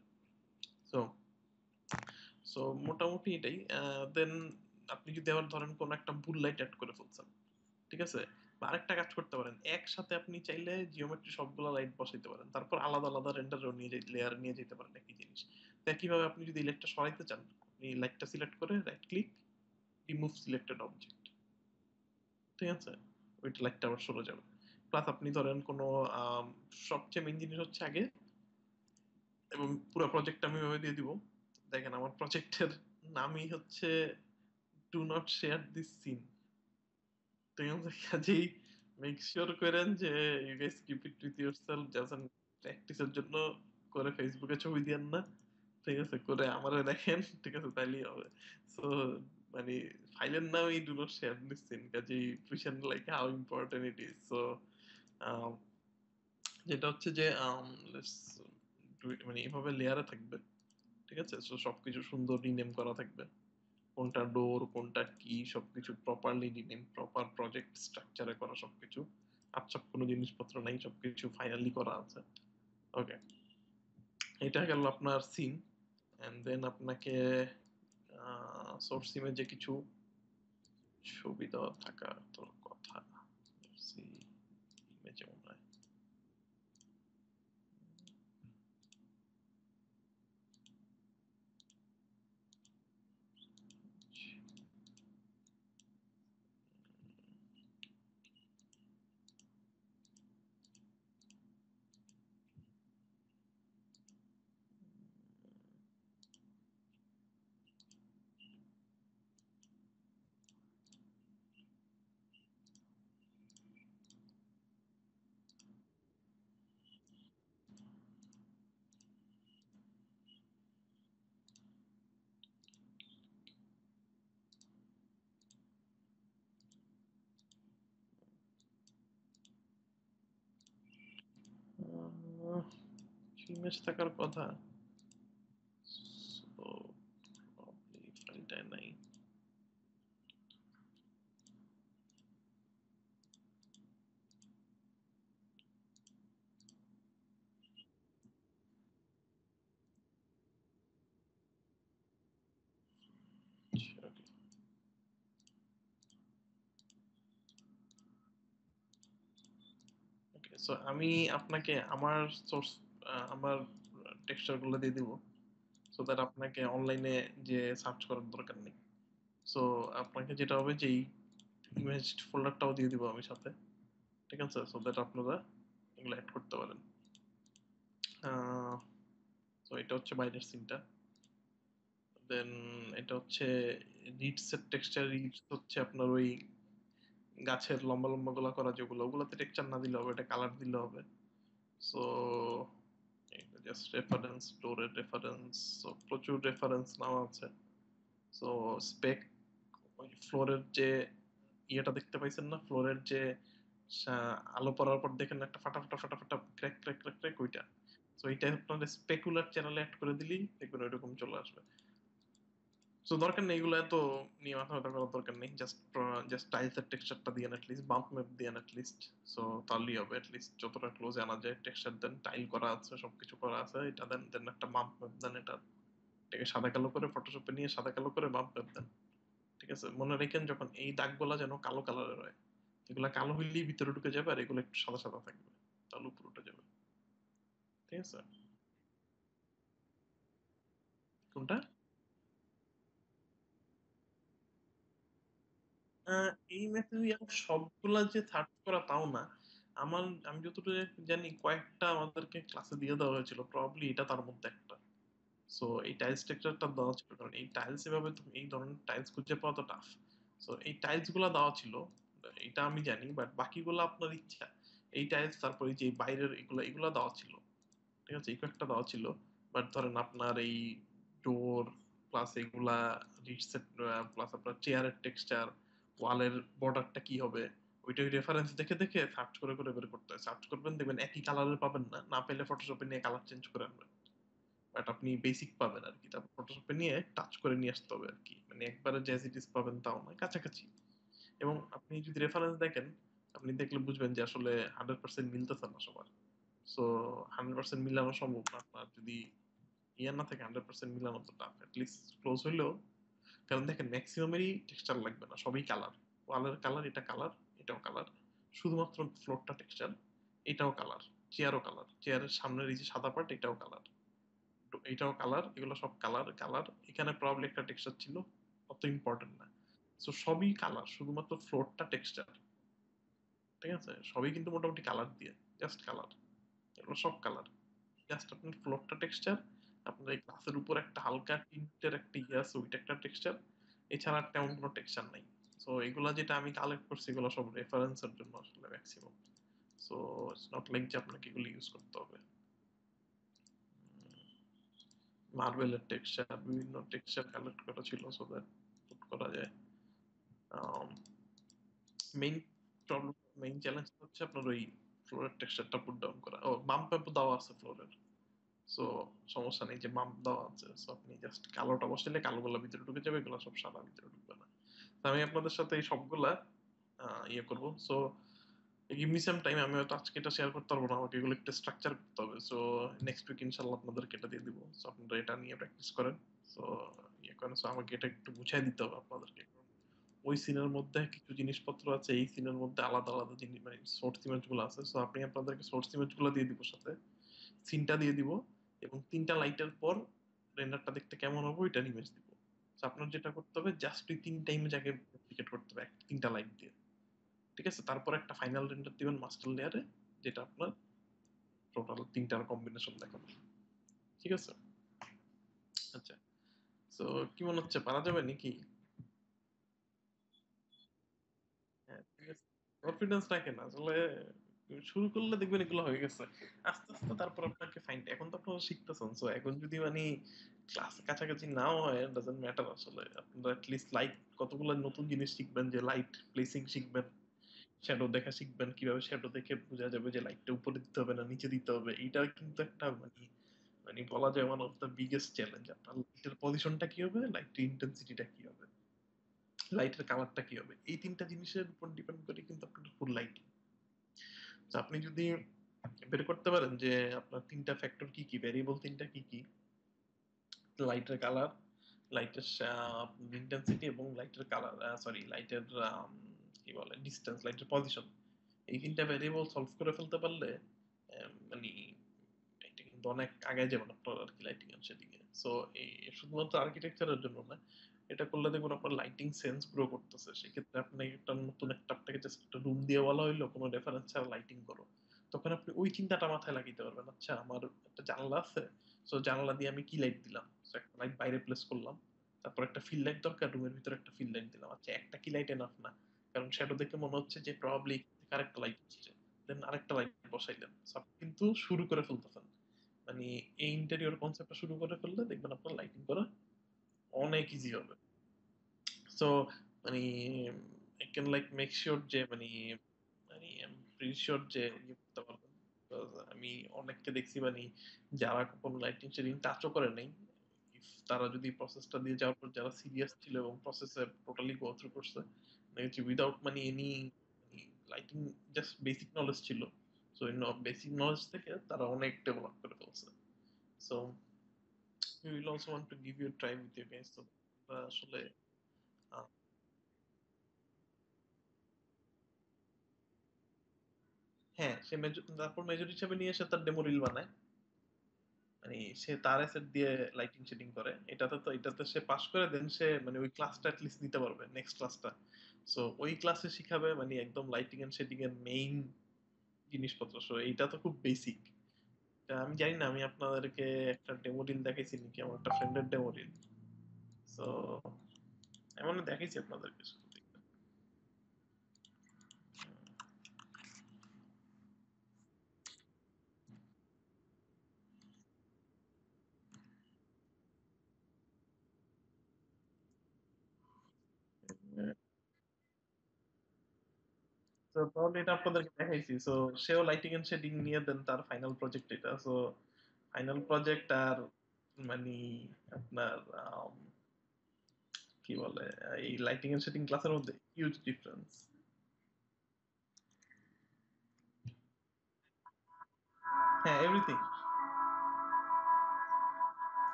সো সো মোটামুটি এটাই। দেন আপনি যদি আবার ধরেন কোন একটা ভুল লাইট অ্যাড করে ফেলছেন, ঠিক আছে, বা আরেকটা কাজ করতে পারেন, একসাথে আপনি চাইলে জিওমেট্রি সবগুলো লাইট বসাইতে পারেন, তারপর আলাদা আলাদা রেন্ডার নিয়ে লেয়ার নিয়ে যেতে পারেন একই জিনিস। তো একইভাবে আপনি যদি লাইটটা সরাইতে চান, আপনি লাইটটা সিলেক্ট করে right click, remove selected object, ঠিক আছে, ওইটা লাইটটা আবার সরে যাবে। প্লাস আপনি ধরেন কোনো আম, সবচেয়ে মেইন জিনিস হচ্ছে আগে, এবং পুরো প্রজেক্ট আমি ওইভাবে দিয়ে দিব। দেখেন আমার প্রজেক্টের নামই হচ্ছে do not share this scene, ঠিক আছে, কাজেই মেক শিওর করেন যে you guys keep it with yourself, just প্র্যাকটিসের জন্য করে ফেসবুকে ছবি দিয়েন না, ঠিক আছে, করে আমারে দেখেন, ঠিক আছে, তাইলেই হবে। সো মানে ফাইলের নামই do not share this scene, কাজেই বুঝেন like how important it is. So যেটা হচ্ছে যে let's মানে এইভাবে লেয়ারে থাকবে, ঠিক আছে, তো সবকিছু সুন্দর রিনেম করা থাকবে, কোনটা ডোর কোনটা কি সবকিছু প্রপারলি রিনেম, প্রপার প্রজেক্ট স্ট্রাকচারে করা সবকিছু, আচ্ছা কোনো জিনিসপত্র নাই, সবকিছু ফাইনালি করা আছে। ওকে, এটা গেল আপনার সিন। এন্ড দেন আপনাকে সোর্স ইমেজে কিছু ছবি দেওয়া থাকা তোর কথা, ইমেজে মনে হয়। ইমেজ থাকার কথা, তো ফাইলটায় নাই। ওকে, সো আমি আপনাকে আমার সোর্স, আমার টেক্সচার গুলো দিয়ে দিব, সো দ্যাট আপনাকে অনলাইনে যে সার্চ করার দরকার নেই। সো আপনাকে যেটা হবে যে ইমেজ ফোল্ডারটাও দিয়ে দিব আমি সাথে, ঠিক আছে, সো দ্যাট আপনারা এগুলো অ্যাড করতে পারেন। তো এটা হচ্ছে বাইরের সিনটা। দেন এটা হচ্ছে রিডস এর টেক্সচার। রিডস হচ্ছে আপনার ওই গাছের লম্বা লম্বা গুলা করা যেগুলো, ওগুলোতে টেক্সচার না দিলে হবে, এটা কালার দিলে হবে। সো জাস্ট রেফারেন্স, স্টোরের রেফারেন্স, প্রচুর রেফারেন্স নাও আছে। সো স্পেক, ওই ফ্লোরের যে ইয়েটা দেখতে পাইছেন না, ফ্লোরের যে আলো পড়ার পর দেখেন না একটা ফাটা ফাটা ফাটা ফাটা ক্র্যাক ক্র্যাক ক্র্যাক ক্র্যাক, ওইটা। সো এইটা আপনার স্পেকুলার চ্যানেলে অ্যাড করে দিলেই দেখবেন ওইরকম চলে আসবে। সো দরকার নেই এগুলো এত নিয়ে মাথা ব্যথা করার দরকার নেই, জাস্ট জাস্ট টাইলসের টেক্সচারটা দিয়ে লিস্ট, বাম্প ম্যাপ দিয়ে লিস্ট। সো তাহলেই হবে, লিস্ট যতটা ক্লোজ আনা যায় টেক্সচার দেন, টাইল করা আছে, সবকিছু করা আছে, এটা দেন, দেন একটা বাম্প ম্যাপ দেন, এটাকে সাদা কালো করে ফটোশপে নিয়ে সাদা কালো করে বাম্প ম্যাপ দেন, ঠিক আছে। মনে রাখেন যখন এই দাগগুলা যেন কালো কালারের হয়, এগুলা কালো হইলেই ভিতরে ঢুকে যাবে, আর এগুলো একটু সাদা সাদা থাকবে, তাহলে উপরে উঠে যাবে, ঠিক আছে। কোনটা? এই ম্যাটেরিয়াল সবগুলা যে সার্চ করা তাও না। আমার, আমি যতটুকু জানি কয়েকটা আমাদেরকে ক্লাসে দিয়ে দেওয়া হয়েছিল, প্রবাবলি এটা তার মধ্যে একটা। সো এই টাইলস স্ট্রাকচারটা দেওয়া ছিল, কারণ এই টাইলস এভাবে তুমি এই ধরনের টাইলস খুঁজে পাওয়া তো টাফ। সো এই টাইলস গুলা দেওয়া ছিল, এটা আমি জানি, বাট বাকিগুলো আপনার ইচ্ছা। এই টাইলস, তারপরে যে বাইরের এগুলা এগুলা দেওয়া ছিল, ঠিক আছে, এই কয়েকটা দেওয়া ছিল। বাট ধরেন আপনার এই ডোর প্লাস এগুলা রিসেট, প্লাস আপনার চেয়ারের টেক্সচার, ওয়ালের বর্ডারটা কি হবে, ওইটাই রেফারেন্স দেখে দেখে সার্চ করে করে বের করতে হয়। সার্চ করবেন, দেখবেন একই কালারের পাবেন না, না পেলে ফটোশপে নিয়ে কালার চেঞ্জ করে আনবেন, বাট আপনি বেসিক পাবেন আর কি। তারপর ফটোশপে নিয়ে টাচ করে নিয়ে আসতে হবে আর কি, মানে একবারে জ্যাজ ইট ইজ পাবেন তাও নয়, কাছাকাছি। এবং আপনি যদি রেফারেন্স দেখেন, আপনি দেখলে বুঝবেন যে আসলে 100% মিলতেছে না সবার। সো 100% মিলানো সম্ভব না আপনার যদি ইয়ে না থাকে, 100% মিলানো তো টাফ, লিস্ট ক্লোজ হইলেও। কারণ দেখেন ম্যাক্সিমামেরই টেক্সচার লাগবে না, সবই কালার, ওয়ালের কালার, এটা কালার, এটাও কালার, শুধুমাত্র ফ্লোরটা টেক্সচার, এটাও কালার, চেয়ারও কালার, চেয়ারের সামনের এই যে সাদা পার্ট এটাও কালার, এটাও কালার, এগুলো সব কালার কালার। এখানে প্রবলেম একটা টেক্সচার ছিল, অত ইম্পর্টেন্ট না। সো সবই কালার, শুধুমাত্র ফ্লোরটা টেক্সচার। ঠিক আছে, সবই কিন্তু মোটামুটি কালার দিয়ে, জাস্ট কালার, এগুলো সব কালার। জাস্ট আপনার ফ্লোরটা টেক্সচার, আপনার এই গ্লাসের উপর একটা হালকা টিন্টের একটা ইয়ে আছে, ওইটা একটা টেক্সচার, এছাড়া আর তেমন কোনো টেক্সচার নাই। সো এগুলা যেটা আমি কালেক্ট করছি এগুলো সব রেফারেন্সের জন্য আসলে maximum. So it's not like যে আপনাকে এগুলো ইউজ করতে হবে। মার্বেলের টেক্সচার, বিভিন্ন টেক্সচার কালেক্ট করা ছিল সো দ্যাট পুট করা যায়। মেইন প্রবলেম, মেইন চ্যালেঞ্জ হচ্ছে আপনার ওই ফ্লোরের টেক্সচারটা পুট ডাউন করা। ও বাম্প দেওয়া আছে ফ্লোরের, সো সমস্যা নেই, যে মাপ দেওয়া আছে, সো আপনি জাস্ট কালোটা বসাইলে কালোগুলা ভিতরে ঢুকে যাবে, এগুলো সব সাদা ভিতরে ঢুকবে না। তো আমি আপনাদের সাথে এই সবগুলা ইয়ে করবো। So give me some time, আমি হয়তো আজকে এটা শেয়ার করতে পারবো না, আমাকে এগুলো একটু স্ট্রাকচার করতে হবে। সো নেক্সট উইক ইনশাল্লাহ আপনাদেরকে এটা দিয়ে দিব, সো আপনারা এটা নিয়ে প্র্যাকটিস করেন। সো ইয়ে করেন, সো আমাকে এটা একটু বুঝাই দিতে হবে আপনাদেরকে। ওই সিনের মধ্যে কিছু জিনিসপত্র আছে, এই সিনের মধ্যে আলাদা আলাদা জিনিস মানে সোর্স ইমেজ গুলো আছে, সো আপনি আপনাদেরকে সোর্স ইমেজ গুলো দিয়ে দিব, সাথে সিনটা দিয়ে দিব, এবং তিনটা লাইটের পর রেন্ডারটা দেখতে কেমন হবে ওইটার ইমেজ দিব। তো আপনার যেটা করতে হবে, জাস্ট ওই তিনটা ইমেজ আগে রেপ্লিকেট করতে হবে তিনটা লাইট দিয়ে। ঠিক আছে, তারপর একটা ফাইনাল রেন্ডার দিবেন মাস্টার লেয়ারে, যেটা আপনার টোটাল তিনটার কম্বিনেশন দেখাবে। ঠিক আছে, আচ্ছা। তো কি মনে হচ্ছে, পারা যাবে নাকি? হ্যাঁ, ঠিক আছে, কনফিডেন্স রাখেন আসলে, শুরু করলে দেখবেন এগুলো হয়ে গেছে আস্তে আস্তে। তারপর আপনাকে ফাইন, এখন তো আপনারা শিখতেছেন, সো এখন যদি মানে ক্লাস কাছাকাছি নাও হয় ডাজন্ট ম্যাটার, আসলে আপনারা অ্যাটলিস্ট লাইট কতগুলো নতুন জিনিস শিখবেন, যে লাইট প্লেসিং শিখবেন, শ্যাডো দেখা শিখবেন, কিভাবে শ্যাডো দেখে বোঝা যাবে যে লাইটটা উপরে দিতে হবে না নিচে দিতে হবে। এইটা কিন্তু একটা মানে মানে বলা যায় one of the biggest challenge. আপনার লাইটের পজিশনটা কি হবে, লাইটের ইন্টেন্সিটিটা কি হবে, লাইটের কালারটা কি হবে, এই তিনটা জিনিসের উপর ডিপেন্ড করে কিন্তু আপনার ফুল লাইট। তো আপনি যদি বের করতে পারেন যে আপনার তিনটা ফ্যাক্টর কি কি, ভ্যারিয়েবল তিনটা কি কি, লাইটের কালার, লাইটের ইন্টেন্সিটি, এবং লাইটের কালার, সরি লাইটের কি বলে ডিস্টেন্স, লাইটের পজিশন, এই তিনটা ভ্যারিয়েবল সলভ করে ফেলতে পারলে মানে এটা কিন্তু অনেক আগে যাবেন আপনার আর কি লাইটিং এর সেদিকে। সো এই শুধুমাত্র আর্কিটেকচারের জন্য না, এটা করলে দেখবেন আপনার লাইটিং সেন্স গ্রো করতেছে। সেক্ষেত্রে আপনি একটা নতুন একটা আপনাকে জাস্ট একটা রুম দিয়ে বলা হইলো কোনো রেফারেন্স ছাড়া লাইটিং করো, তখন আপনি ওই চিন্তাটা মাথায় লাগাইতে পারবেন। আচ্ছা আমার একটা জানলা আছে, সো জানলা দিয়ে আমি কি লাইট দিলাম, সো একটা লাইট বাইরে প্লেস করলাম, তারপর একটা ফিল লাইট দরকার, রুমের ভিতরে একটা ফিল লাইট দিলাম। আচ্ছা একটা কি লাইট এনাফ না, কারণ শ্যাডো দেখে মনে হচ্ছে যে প্রবাবলি আরেকটা লাইট হচ্ছে, দেন আরেকটা লাইট বসাইলেন, সো আপনি কিন্তু শুরু করে ফেলতেছেন। মানে এই ইন্টেরিয়র কনসেপ্টটা শুরু করে ফেললে দেখবেন আপনার লাইটিং করা অনেক ইজি হবে। সো মানে I can like make sure যে মানে মানে প্রিটি শিওর যে ইয়ে করতে পারবেন। Because আমি অনেককে দেখছি মানে যারা কোনো লাইটিং শেডিং টাচও করে নাই, if তারা যদি প্রসেসটা দিয়ে যাওয়ার পর যারা সিরিয়াস ছিল এবং প্রসেসে টোটালি গো থ্রু করছে, উইদাউট মানে any lighting, just basic knowledge ছিল, সো বেসিক নলেজ থেকে তারা অনেক ডেভেলপ করে ফেলছে। So we will also want to give you a try with you guys, তো আমরা আসলে আহ, হ্যাঁ সে তারপর মেজর হিসেবে নিয়ে এসে তার ডেমো রিল বানায়, মানে সে তার অ্যাসেট দিয়ে লাইটিং সেটিং করে। এটাতে তো এটাতে সে পাশ করে দেন সে মানে ওই ক্লাসটা লিস্ট দিতে পারবে নেক্সট ক্লাসটা। সো ওই ক্লাসে শিখাবে মানে একদম লাইটিং এন্ড সেটিং এর মেইন জিনিসপত্র। সো এইটা তো খুব বেসিক। আমি জানি না আমি আপনাদেরকে একটা ডেমো রিল দেখাইছি নাকি, আমার একটা ফ্রেন্ডের ডেমো রিল। সো এমন দেখাইছি আপনাদেরকে শুধু দেখবেন। তো তাহলে এটা আপনাদেরকে দেখাইছি। সো সেও লাইটিং এন্ড শেডিং নিয়ে দেন তার ফাইনাল প্রজেক্ট এটা। সো ফাইনাল প্রজেক্ট আর মানে আপনার কি বলে এই লাইটিং এন্ড শেডিং ক্লাসের মধ্যে হিউজ ডিফারেন্স। হ্যাঁ, এভরিথিং।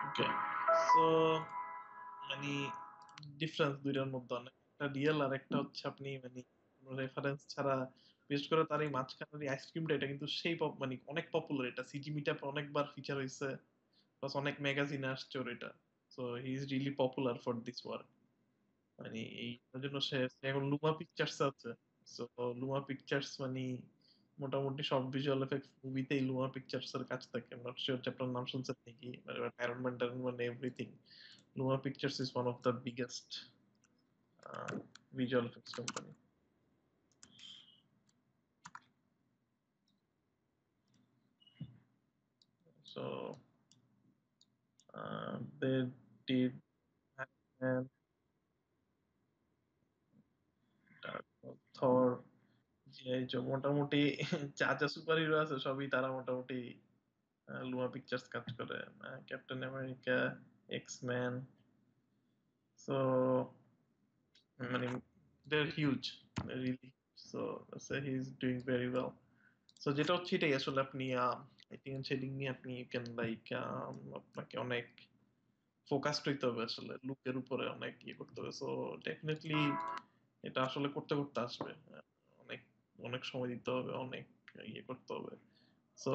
ওকে, সো মানে ডিফারেন্স দুইটার মধ্যে অনেক, একটা রিয়েল আর একটা হচ্ছে আপনি মানে রেফারেন্স ছাড়া, বিশেষ করে তার এই মাঝখানের আইসক্রিমটা, এটা কিন্তু সেই মানে অনেক পপুলার, এটা সিজি মিটআপ অনেকবার ফিচার হয়েছে, প্লাস অনেক ম্যাগাজিনে আসছে ওর এটা। So he is really popular for this work. মানে এই জন্য সে এখন লুমা পিকচার্স আছে। সো লুমা পিকচার্স মানে মোটামুটি সব ভিজুয়াল এফেক্টস মুভিতেই লুমা পিকচার্স এর কাজ থাকে। নট শিওর যে আপনার নাম শুনছেন নাকি, Iron Man Tyrone man everything. Luma Pictures is one of the biggest visual effects company. So they did and Thor, GI Joe, মোটামুটি যা যা সুপার হিরো আছে সবই তারা মোটামুটি লুমা পিকচার্স কাজ করে। ক্যাপ্টেন আমেরিকা, এক্সম্যান, সো মানে they're huge, really. So he is doing very well. So যেটা হচ্ছে এটাই আসলে আপনি লাইটিং এন্ড শেডিং নিয়ে আপনি ইউ ক্যান লাইক আপনাকে অনেক ফোকাসড হইতে হবে, আসলে লুকের উপরে অনেক ইয়ে করতে হবে। সো ডেফিনেটলি এটা আসলে করতে করতে আসবে। অনেক অনেক সময় দিতে হবে, অনেক ইয়ে করতে হবে। সো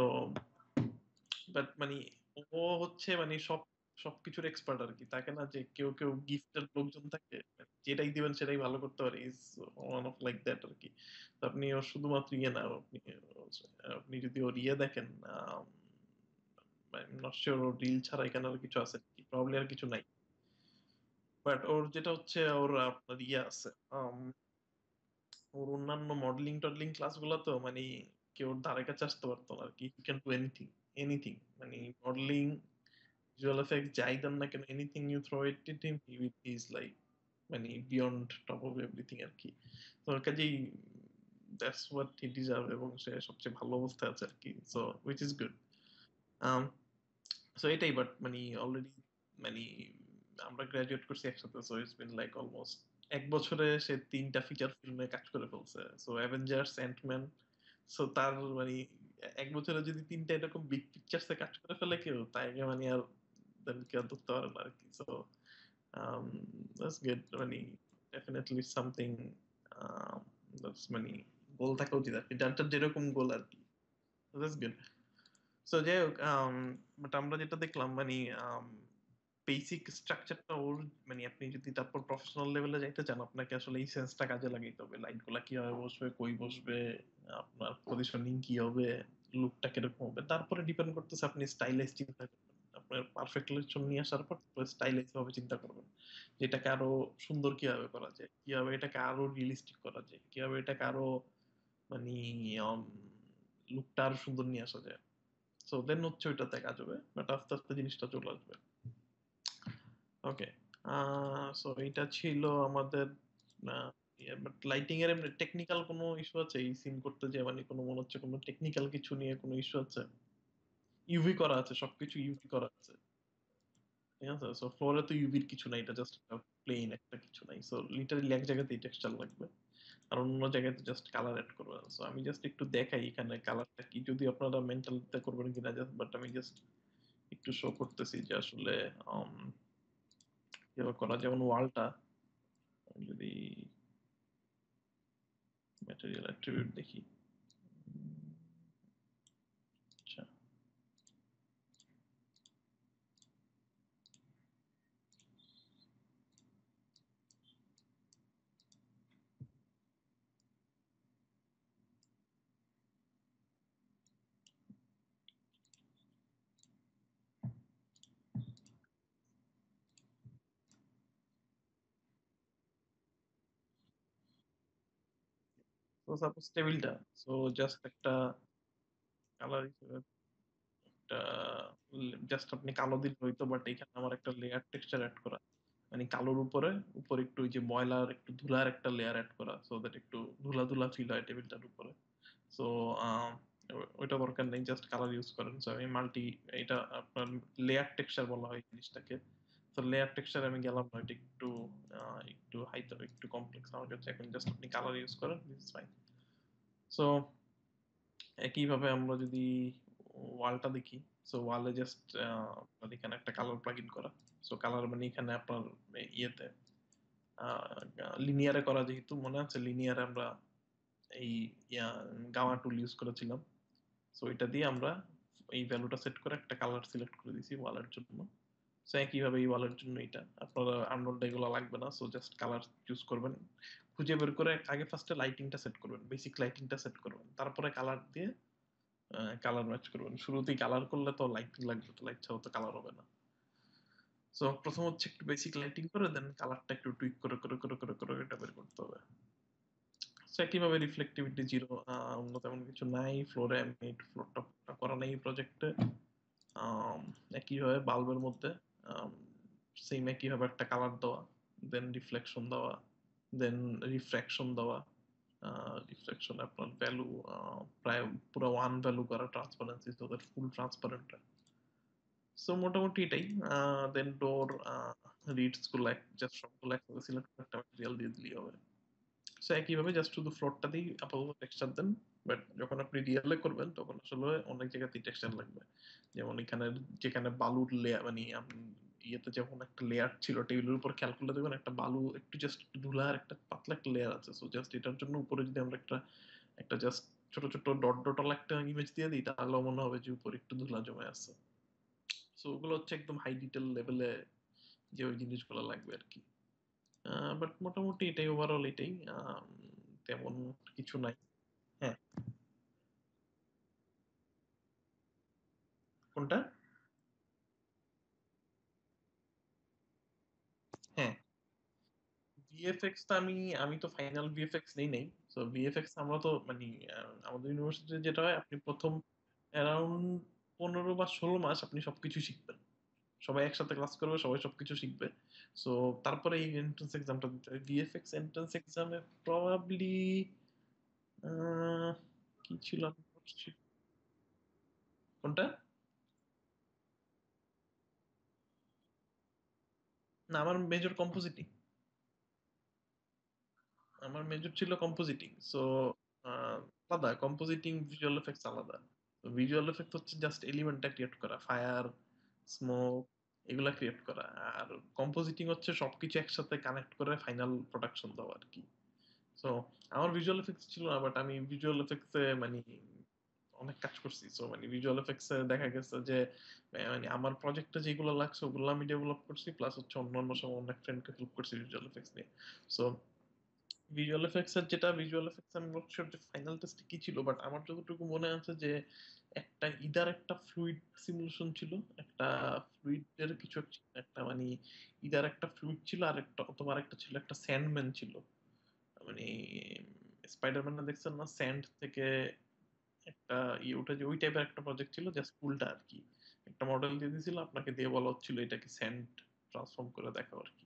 বাট মানে ও হচ্ছে মানে সবকিছুর এক্সপার্ট আর কি, তাকে না যে কেউ কেউ গিফটের লোকজন থাকে, মানে যেটাই দিবেন সেটাই ভালো করতে পারে, is one of like that আর কি। তো আপনি ওর শুধুমাত্র ইয়ে না, আপনি আপনি যদি ওর ইয়ে দেখেন, নট শিওর ওর রিল ছাড়া এখানে আর কিছু আছে কি, প্রবলি আর কিছু নাই। বাট ওর যেটা হচ্ছে ওর আপনার ইয়ে আছে, ওর অন্যান্য মডেলিং টডলিং ক্লাস গুলো তো মানে কেউ ওর ধারে কাছে আসতে পারতো না আর কি। You can do anything, anything, মানে মডেলিং, ভিজুয়াল এফেক্ট যাই দেন না কেন, anything you throw it it him, he is like মানে বিয়ন্ড টপ অফ এভরিথিং আর কি। তো ওর কাজেই দ্যাটস হোয়াট হি ডিজার্ভ, এবং সে সবচেয়ে ভালো অবস্থায় আছে আর কি। So which is good. So এটাই, বাট মানে অলরেডি মানে আমরা গ্রাজুয়েট করছি একসাথে, so it's been like almost 1 বছরে সে 3টা ফিচার ফিল্মে কাজ করে ফেলছে। So Avengers, Ant Man. সো তার মানে 1 বছরে যদি 3টা এরকম বিগ পিকচার্সে কাজ করে ফেলে কেউ, তাই মানে আর কেউ ধরতে পারে না আর কি। সো দ্যাটস গুড, মানে ডেফিনেটলি সামথিং দ্যাটস মানে গোল থাকা উচিত আর কি, যার যার যেরকম গোল আর কি। That's good. সো যাই হোক, বাট আমরা যেটা দেখলাম মানে বেসিক স্ট্রাকচারটা ওর, মানে আপনি যদি তারপর প্রফেশনাল লেভেলে যাইতে চান, আপনাকে আসলে এই সেন্সটা কাজে লাগাইতে হবে, লাইট গুলা কিভাবে বসবে, কই বসবে, আপনার পজিশনিং কি হবে, লুকটা কিরকম হবে, তারপরে ডিপেন্ড করতেছে আপনি স্টাইলাইজ চিন্তা করবেন। আপনার পারফেক্ট লোকেশন নিয়ে আসার পর স্টাইলাইজ ভাবে চিন্তা করবেন, যেটাকে আরো সুন্দর কিভাবে করা যায়, কিভাবে এটাকে আরো রিয়েলিস্টিক করা যায়, কিভাবে এটাকে আরো মানে লুকটা আরো সুন্দর নিয়ে আসা যায়। সো দেন হচ্ছে ওইটাতে কাজ হবে, বাট আস্তে আস্তে জিনিসটা চলে আসবে। ওকে, সো এটা ছিল আমাদের বাট লাইটিং এর এমনি টেকনিক্যাল কোনো ইস্যু আছে এই সিন করতে, যে মানে কোনো মনে হচ্ছে কোনো টেকনিক্যাল কিছু নিয়ে কোনো ইস্যু আছে? ইউভি করা আছে, সবকিছু ইউভি করা আছে, ঠিক আছে। সো ফ্লোরে তো ইউভির কিছু নাই, এটা জাস্ট প্লেন একটা কিছু নাই। সো লিটারালি এক জায়গাতেই টেক্সচার লাগবে, আর অন্য জায়গায় জাস্ট কালার এড করবে। সো আমি জাস্ট একটু দেখাই এখানে কালারটা কি, যদি আপনারা মেন্টালিতে করবেন কিনা জাস্ট, বাট আমি জাস্ট একটু শো করতেছি যে আসলে উম, কিভাবে করা, যেমন ওয়ালটা যদি ম্যাটেরিয়াল অ্যাট্রিবিউট দেখি। আচ্ছা, তো সাপোজ টেবিলটা, সো জাস্ট একটা কালার হিসেবে একটা জাস্ট আপনি কালো দিলে হইতো, বাট এখানে আমার একটা লেয়ার টেক্সচার অ্যাড করা, মানে কালোর উপরে উপরে একটু ওই যে ময়লার একটু ধুলার একটা লেয়ার অ্যাড করা, সো দ্যাট একটু ধুলা ধুলা ফিল হয় টেবিলটার উপরে। সো ওইটা দরকার নেই, জাস্ট কালার ইউজ করেন। সো আমি মাল্টি, এটা আপনার লেয়ার টেক্সচার বলা হয় জিনিসটাকে। তো লেয়ার টেক্সচার আমি গেলাম না, এটা একটু একটু হাইতে একটু কমপ্লেক্স আমার কাছে, এখন জাস্ট আপনি কালার ইউজ করেন, দিস ইজ ফাইন। সো একইভাবে আমরা যদি ওয়ালটা দেখি, সো ওয়ালে জাস্ট আপনার এখানে একটা কালার প্লাগ ইন করা। সো কালার মানে এখানে আপনার ইয়েতে লিনিয়ারে করা, যেহেতু মনে আছে লিনিয়ারে আমরা এই গামা টুল ইউজ করেছিলাম। সো এটা দিয়ে আমরা এই ভ্যালুটা সেট করে একটা কালার সিলেক্ট করে দিয়েছি ওয়ালের জন্য। সো একইভাবে এই ওয়ালের জন্য এটা আপনারা আনরোল্ড এগুলো লাগবে না, সো জাস্ট কালার চুজ করবেন, খুঁজে বের করে আগে ফার্স্টে লাইটিংটা সেট করবেন, বেসিক লাইটিংটা সেট করবেন, তারপরে কালার দিয়ে কালার ম্যাচ করবেন। শুরুতেই কালার করলে তো লাইটিং লাগবে, তো লাইট ছাড়া তো কালার হবে না। সো প্রথম হচ্ছে একটু বেসিক লাইটিং করে দেন কালারটা একটু টুইক করে করে করে করে করে এটা বের করতে হবে। সো একইভাবে রিফ্লেক্টিভিটি জিরো, অন্য তেমন কিছু নাই। ফ্লোরে আমি ফ্লোরটা করা নেই প্রজেক্টে। একইভাবে বাল্বের মধ্যে সেম একইভাবে একটা কালার দেওয়া, দেন রিফ্লেকশন দেওয়া, দেন রিফ্র্যাকশন দেওয়া। রিফ্লেকশন আপনার ভ্যালু প্রায় পুরো ওয়ান ভ্যালু করা, ট্রান্সপারেন্সি তো ফুল ট্রান্সপারেন্ট। সো মোটামুটি এটাই। দেন ডোর রিডস গুলো জাস্ট সবগুলো একসাথে সিলেক্ট করে একটা ম্যাটেরিয়াল দিয়ে দিলেই হবে। সো একইভাবে জাস্ট শুধু ফ্লোরটা দিয়ে আপাতত টেক্সচার দেন, বাট যখন আপনি রিয়েলে করবেন তখন আসলে অনেক জায়গাতেই টেক্সচার লাগবে। যেমন এখানে যেখানে বালুর লেয়ার, মানে ইয়েতে যখন একটা লেয়ার ছিল টেবিলের উপর, খেয়াল করলে দেখবেন একটা বালু একটু জাস্ট ধুলার একটা পাতলা একটা লেয়ার আছে। সো জাস্ট এটার জন্য উপরে যদি আমরা একটা একটা জাস্ট ছোট ছোট ডট ডট একটা ইমেজ দিয়ে দিই, তাহলেও মনে হবে যে উপরে একটু ধুলা জমে আছে। সো ওগুলো হচ্ছে একদম হাই ডিটেল লেভেলে যে ওই জিনিসগুলো লাগবে আর কি। বাট মোটামুটি এটাই, ওভারঅল এটাই, তেমন কিছু নাই। হ্যাঁ, কোনটা? হ্যাঁ, ভিএফএক্স টা আমি আমি তো ফাইনাল ভিএফএক্স নেই নেই। তো ভিএফএক্স আমরা তো মানে আমাদের ইউনিভার্সিটিতে যেটা হয়, আপনি প্রথম অ্যারাউন্ড 15 বা 16 মাস আপনি সবকিছু শিখবেন, সবাই একসাথে ক্লাস করবে, সবাই সবকিছু শিখবে। সো তারপরে এই এন্ট্রান্স এক্সামটা দিতে হয়। ভিএফএক্স এন্ট্রান্স এক্সামে প্রবাবলি কি ছিল আমি করছি, কোনটা? না, আমার মেজর কম্পোজিটিং। আমার মেজর ছিল কম্পোজিটিং। সো আলাদা, কম্পোজিটিং ভিজুয়াল এফেক্টস আলাদা। ভিজুয়াল এফেক্ট হচ্ছে জাস্ট এলিমেন্টটা ক্রিয়েট করা, ফায়ার, স্মোক, এগুলা ক্রিয়েট করা। আর কম্পোজিটিং হচ্ছে সবকিছু একসাথে কানেক্ট করে ফাইনাল প্রোডাকশন দেওয়া আর কি। সো আমার ভিজুয়াল এফেক্টস ছিল না, বাট আমি ভিজুয়াল এফেক্টসে মানে অনেক কাজ করছি। সো মানে ভিজুয়াল এফেক্টসে দেখা গেছে যে মানে আমার প্রজেক্টে যেগুলো লাগছে ওগুলো আমি ডেভেলপ করছি, প্লাস হচ্ছে অন্যান্য সময় অনেক ফ্রেন্ডকে হেল্প করছি ভিজুয়াল এফেক্টস নিয়ে। সো ভিজুয়াল এফেক্টস এর যেটা ভিজুয়াল এফেক্টস, আমি নট শিওর যে ফাইনাল টেস্টে কি ছিল, বাট আমার যতটুকু মনে আছে যে একটা ইদার একটা ফ্লুইড সিমুলেশন ছিল, একটা ফ্লুইড এর কিছু একটা মানে ইদার একটা ফ্লুইড ছিল, আর একটা অথবা একটা ছিল একটা স্যান্ডম্যান ছিল। মানে স্পাইডারম্যান দেখছেন না, স্যান্ড থেকে একটা ইয়ে উঠে, যে ওই টাইপের একটা প্রজেক্ট ছিল, জাস্ট স্কুলটা আর কি একটা মডেল দিয়ে দিয়েছিল, আপনাকে দিয়ে বলা হচ্ছিল এটাকে স্যান্ড ট্রান্সফর্ম করে দেখাও আর কি।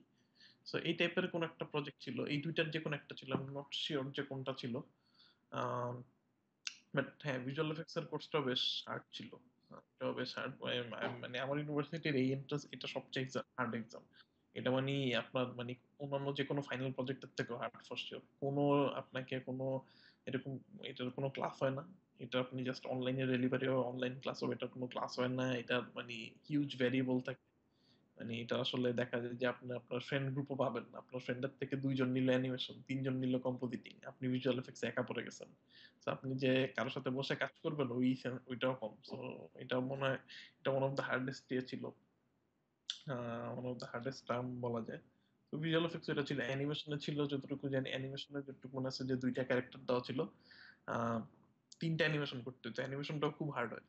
সো এই টাইপের কোন একটা প্রজেক্ট ছিল, এই দুইটার যে কোন একটা ছিল, আমি নট শিওর যে কোনটা ছিল। বাট হ্যাঁ, ভিজুয়াল এফেক্টস এর কোর্সটাও বেশ হার্ড ছিল। এটাও বেশ হার্ড, মানে আমার ইউনিভার্সিটির এই এন্ট্রান্স এটা সবচেয়ে হার্ড এক্সাম। এটা মানে আপনার মানে অন্যান্য যে কোনো ফাইনাল প্রজেক্টের থেকেও হার্ড ফর শিওর। কোনো আপনাকে কোনো এরকম, এটার কোনো ক্লাস হয় না। এটা আপনি জাস্ট অনলাইনে ডেলিভারি, অনলাইন ক্লাস হবে, এটার কোনো ক্লাস হয় না। এটা মানে হিউজ ভ্যারিয়েবল থাকে। মানে এটা আসলে দেখা যায় যে আপনি আপনার ফ্রেন্ড গ্রুপও পাবেন না। আপনার ফ্রেন্ডের থেকে দুইজন নিল অ্যানিমেশন, তিনজন নিল কম্পোজিটিং, আপনি ভিজুয়াল এফেক্টস একা পড়ে গেছেন। তো আপনি যে কারোর সাথে বসে কাজ করবেন ওইটাও কম। সো এটা মনে হয় এটা ওয়ান অফ দ্য হার্ডেস্ট ইয়ে ছিল, one of the hardest term বলা যায়। তো ভিজুয়াল এফেক্টস এটা ছিল। অ্যানিমেশনে ছিল যতটুকু জানি, অ্যানিমেশনে যতটুকু মনে আছে যে দুইটা ক্যারেক্টার দেওয়া ছিল, আহ, তিনটা অ্যানিমেশন করতে হতো। অ্যানিমেশনটাও খুব হার্ড হয়।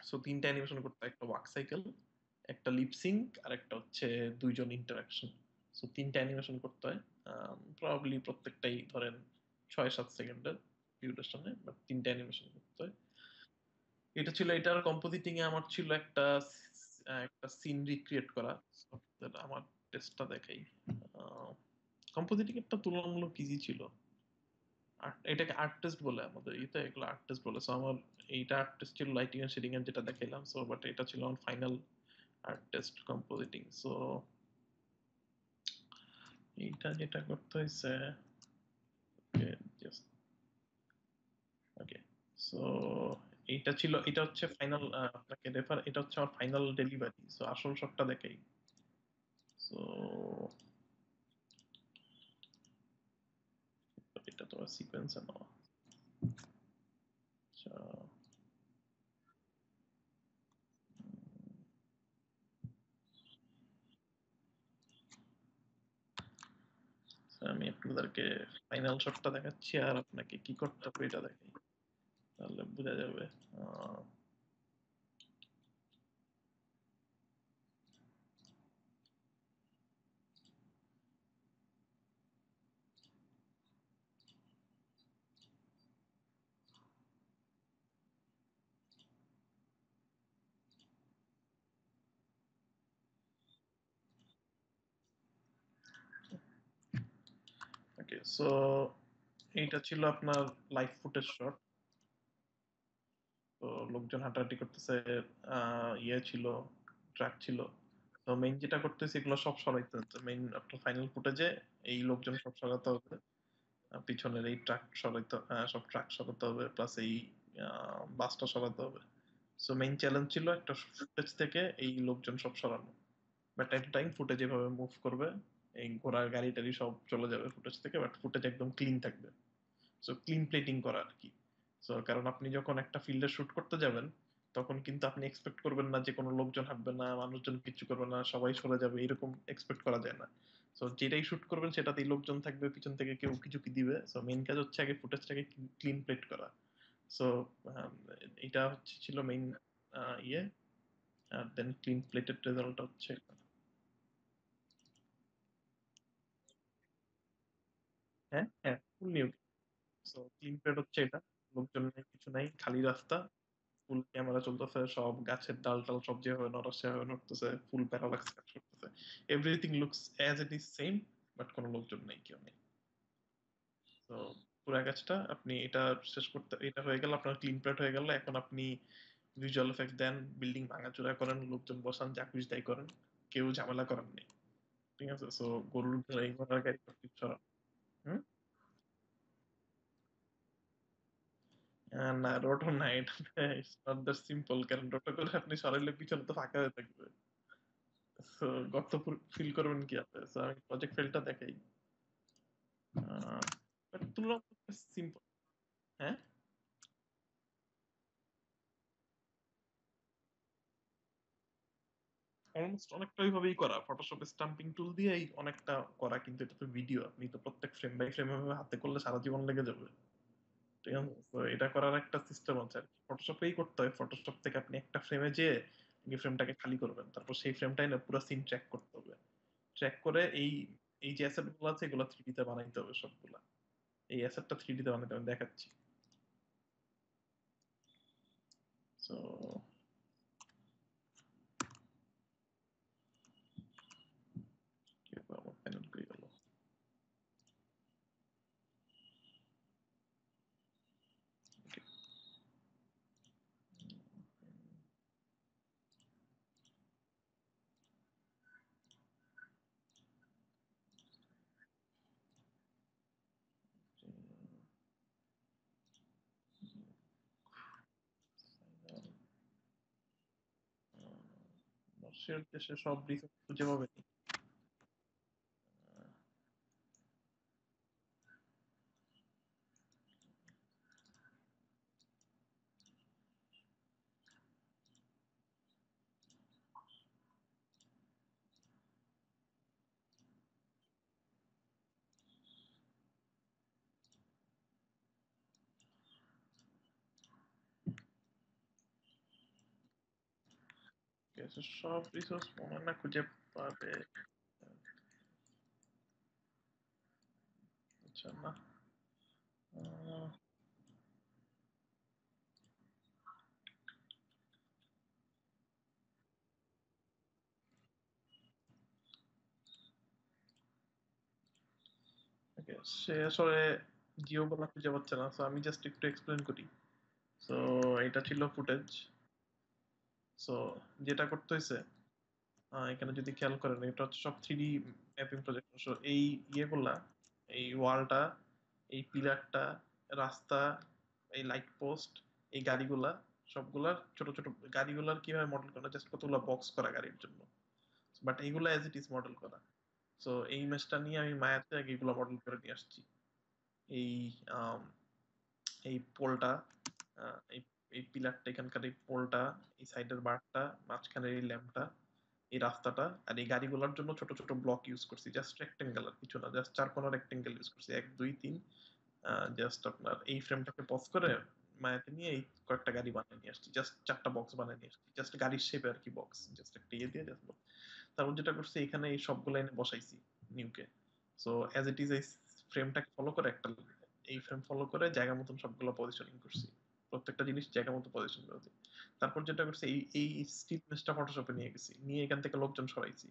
সো তিনটা অ্যানিমেশন করতে হয়, একটা ওয়াক সাইকেল, একটা লিপসিঙ্ক, আর একটা হচ্ছে দুইজন ইন্টারাকশন। সো তিনটা অ্যানিমেশন করতে হয়। প্রবাবলি প্রত্যেকটাই ধরেন 6-7 সেকেন্ডের ডিউরেশনে, বাট 3টা অ্যানিমেশন করতে হয়। এটা ছিল, এটার কম্পোজিটিং এ আমার ছিল একটা সিন রিক্রিয়েট করা। So, আমার টেস্টটা দেখাই। কম্পোজিটিং একটা তুলনামূলক ইজি ছিল। এটাকে আর্ট টেস্ট বলে আমাদের ইতে, এগুলো আর্ট টেস্ট বলে। সো আমার এইটা আর্ট টেস্ট ছিল, লাইটিং এন্ড শেডিং এর যেটা দেখাইলাম। সো বাট এটা ছিল আমার final art test compositing. So এইটা যেটা করতে হয়েছে, জাস্ট ওকে। সো এইটা ছিল, এটা হচ্ছে ফাইনাল, আপনাকে রেফার, এটা হচ্ছে আমার ফাইনাল ডেলিভারি। সো আসল শটটা দেখাই। সো এটা তো সিকোয়েন্সে নেওয়া। আচ্ছা, so আমি আপনাদেরকে ফাইনাল শটটা দেখাচ্ছি, আর আপনাকে কি করতে হবে এটা দেখাই, তাহলে বোঝা যাবে। ওকে, সো এইটা ছিল আপনার লাইভ ফুটেজ শট। তো লোকজন হাঁটাহাঁটি করতেছে, ইয়ে ছিল, ট্রাক ছিল। তো মেইন যেটা করতেছে এগুলো সব সরাইতে হচ্ছে। মেইন আপনার ফাইনাল ফুটেজে এই লোকজন সব সরাতে হবে, পিছনের এই ট্রাক সরাইতে, সব ট্রাক সরাতে হবে, প্লাস এই বাসটা সরাতে হবে। সো মেইন চ্যালেঞ্জ ছিল একটা ফুটেজ থেকে এই লোকজন সব সরানো। বাট এট টাইম ফুটেজ এভাবে মুভ করবে, এই ঘোড়ার গাড়ি টাড়ি সব চলে যাবে ফুটেজ থেকে, বাট ফুটেজ একদম ক্লিন থাকবে। সো ক্লিন প্লেটিং করা আর কি। সো কারণ আপনি যখন একটা ফিল্ডে শুট করতে যাবেন, তখন কিন্তু আপনি এক্সপেক্ট করবেন না যে কোনো লোকজন হাঁটবে না, মানুষজন কিছু করবে না, সবাই সরে যাবে, এরকম এক্সপেক্ট করা যায় না। সো যেটাই শুট করবেন সেটাতেই লোকজন থাকবে, পিছন থেকে কেউ কিছু কি দিবে। সো মেইন কাজ হচ্ছে আগে ফুটেজটাকে ক্লিন প্লেট করা। সো এটা হচ্ছে ছিল মেইন ইয়ে, আর দেন ক্লিন প্লেটেড রেজাল্ট হচ্ছে। হ্যাঁ হ্যাঁ, ফুল নিউ। সো ক্লিন প্লেট হচ্ছে এটা, লোকজন নেই, কিছু নাই, খালি রাস্তা, ফুল ক্যামেরা চলতেছে, সব গাছের ডাল টাল সব যেভাবে নড়া সেভাবে নড়তেছে, ফুল প্যারালাক্স কাজ করতেছে। Everything looks as it is same, but কোনো লোকজন নেই, কেউ নেই। তো পুরো কাজটা আপনি এটা শেষ করতে, এটা হয়ে গেল আপনার ক্লিন প্লেট হয়ে গেল। এখন আপনি ভিজুয়াল এফেক্ট দেন, বিল্ডিং ভাঙাচোরা করেন, লোকজন বসান, যা খুশি তাই করেন, কেউ ঝামেলা করার নেই। ঠিক আছে, সো গরুর গাড়ি ঘোড়ার গাড়ি সবকিছু সরান। হুম। না, রোটর না, এটা ইটস নট দ্যাট সিম্পল, কারণ রোটর করে আপনি সরাইলে পিছনে তো ফাঁকা হয়ে থাকবে। So, গর্ত ফিল করবেন কি আপনি? So, আমি প্রজেক্ট ফাইলটা দেখাই। তুলনামূলক সিম্পল। হ্যাঁ, অলমোস্ট অনেকটা ওইভাবেই করা, ফটোশপ স্টাম্পিং টুল দিয়েই অনেকটা করা, কিন্তু এটা তো ভিডিও, আপনি তো প্রত্যেক ফ্রেম বাই ফ্রেম এভাবে হাতে করলে সারা জীবন লেগে যাবে। ঠিক আছে, তো এটা করার একটা সিস্টেম আছে আর কি, ফটোশপেই করতে হয়। ফটোশপ থেকে আপনি একটা ফ্রেমে যেয়ে ফ্রেমটাকে খালি করবেন, তারপর সেই ফ্রেমটাই না পুরো সিন ট্র্যাক করতে হবে। ট্র্যাক করে এই এই যে অ্যাসেট গুলো আছে এগুলো 3D তে বানাইতে হবে সবগুলা। এই অ্যাসেটটা 3D তে বানাইতে আমি দেখাচ্ছি। সো কি ব্যাপার, আমার প্যানেল করে গেল। নর্সের দেশে সব রিসোর্স খুঁজে পাবে। সব রিসোর্স মনে হয় না খুঁজে পাবে। আচ্ছা, না, আহ, okay, সে আসলে জিও বলা খুঁজে পাচ্ছে না, সো আমি জাস্ট একটু এক্সপ্লেন করি। সো এটা ছিল ফুটেজ। সো যেটা করতে হয়েছে, এখানে যদি খেয়াল করেন, এটা হচ্ছে সব 3D ম্যাপিং প্রজেক্ট। সো এই ইয়েগুলা, এই ওয়ালটা, এই পিলারটা, রাস্তা, এই লাইট পোস্ট, এই গাড়িগুলা, সবগুলার ছোট ছোট গাড়িগুলার কিভাবে মডেল করা, জাস্ট কতগুলো বক্স করা গাড়ির জন্য, বাট এইগুলা এজ ইট ইজ মডেল করা। সো এই ইমেজটা নিয়ে আমি মায়াতে আগে এগুলো মডেল করে নিয়ে আসছি। এই আম, এই পোলটা, এই এই পিলারটা, এখানকার এই পোলটা, এই সাইডের বারটা, মাঝখানের এই ল্যাম্পটা, এই রাস্তাটা, আর এই গাড়িগুলোর জন্য ছোট ছোট ব্লক ইউজ করছি, জাস্ট রেক্টেঙ্গেল আর কিছু না, জাস্ট চার কোণা রেক্টেঙ্গেল ইউজ করছি, 1 2 3। জাস্ট আপনার এই ফ্রেমটাকে পজ করে মায়াতে নিয়ে এই কয়েকটা গাড়ি বানিয়ে নিয়ে আসছি, জাস্ট 4টা বক্স বানিয়ে নিয়ে আসছি, জাস্ট গাড়ির শেপে আর কি বক্স, জাস্ট একটা ইয়ে দিয়ে জাস্ট। তারপর যেটা করছি, এখানে এই সবগুলো এনে বসাইছি নিউকে। সো অ্যাজ ইট ইজ এই ফ্রেমটাকে ফলো করে একটা, এই ফ্রেম ফলো করে জায়গা মতন সবগুলো পজিশনিং করছি, প্রত্যেকটা জিনিস জায়গা মতো পজিশন করেছি। তারপর যেটা করছি, এই এই স্টিল ইমেজটা ফটোশপে নিয়ে গেছি, নিয়ে এখান থেকে লোকজন সরাইছি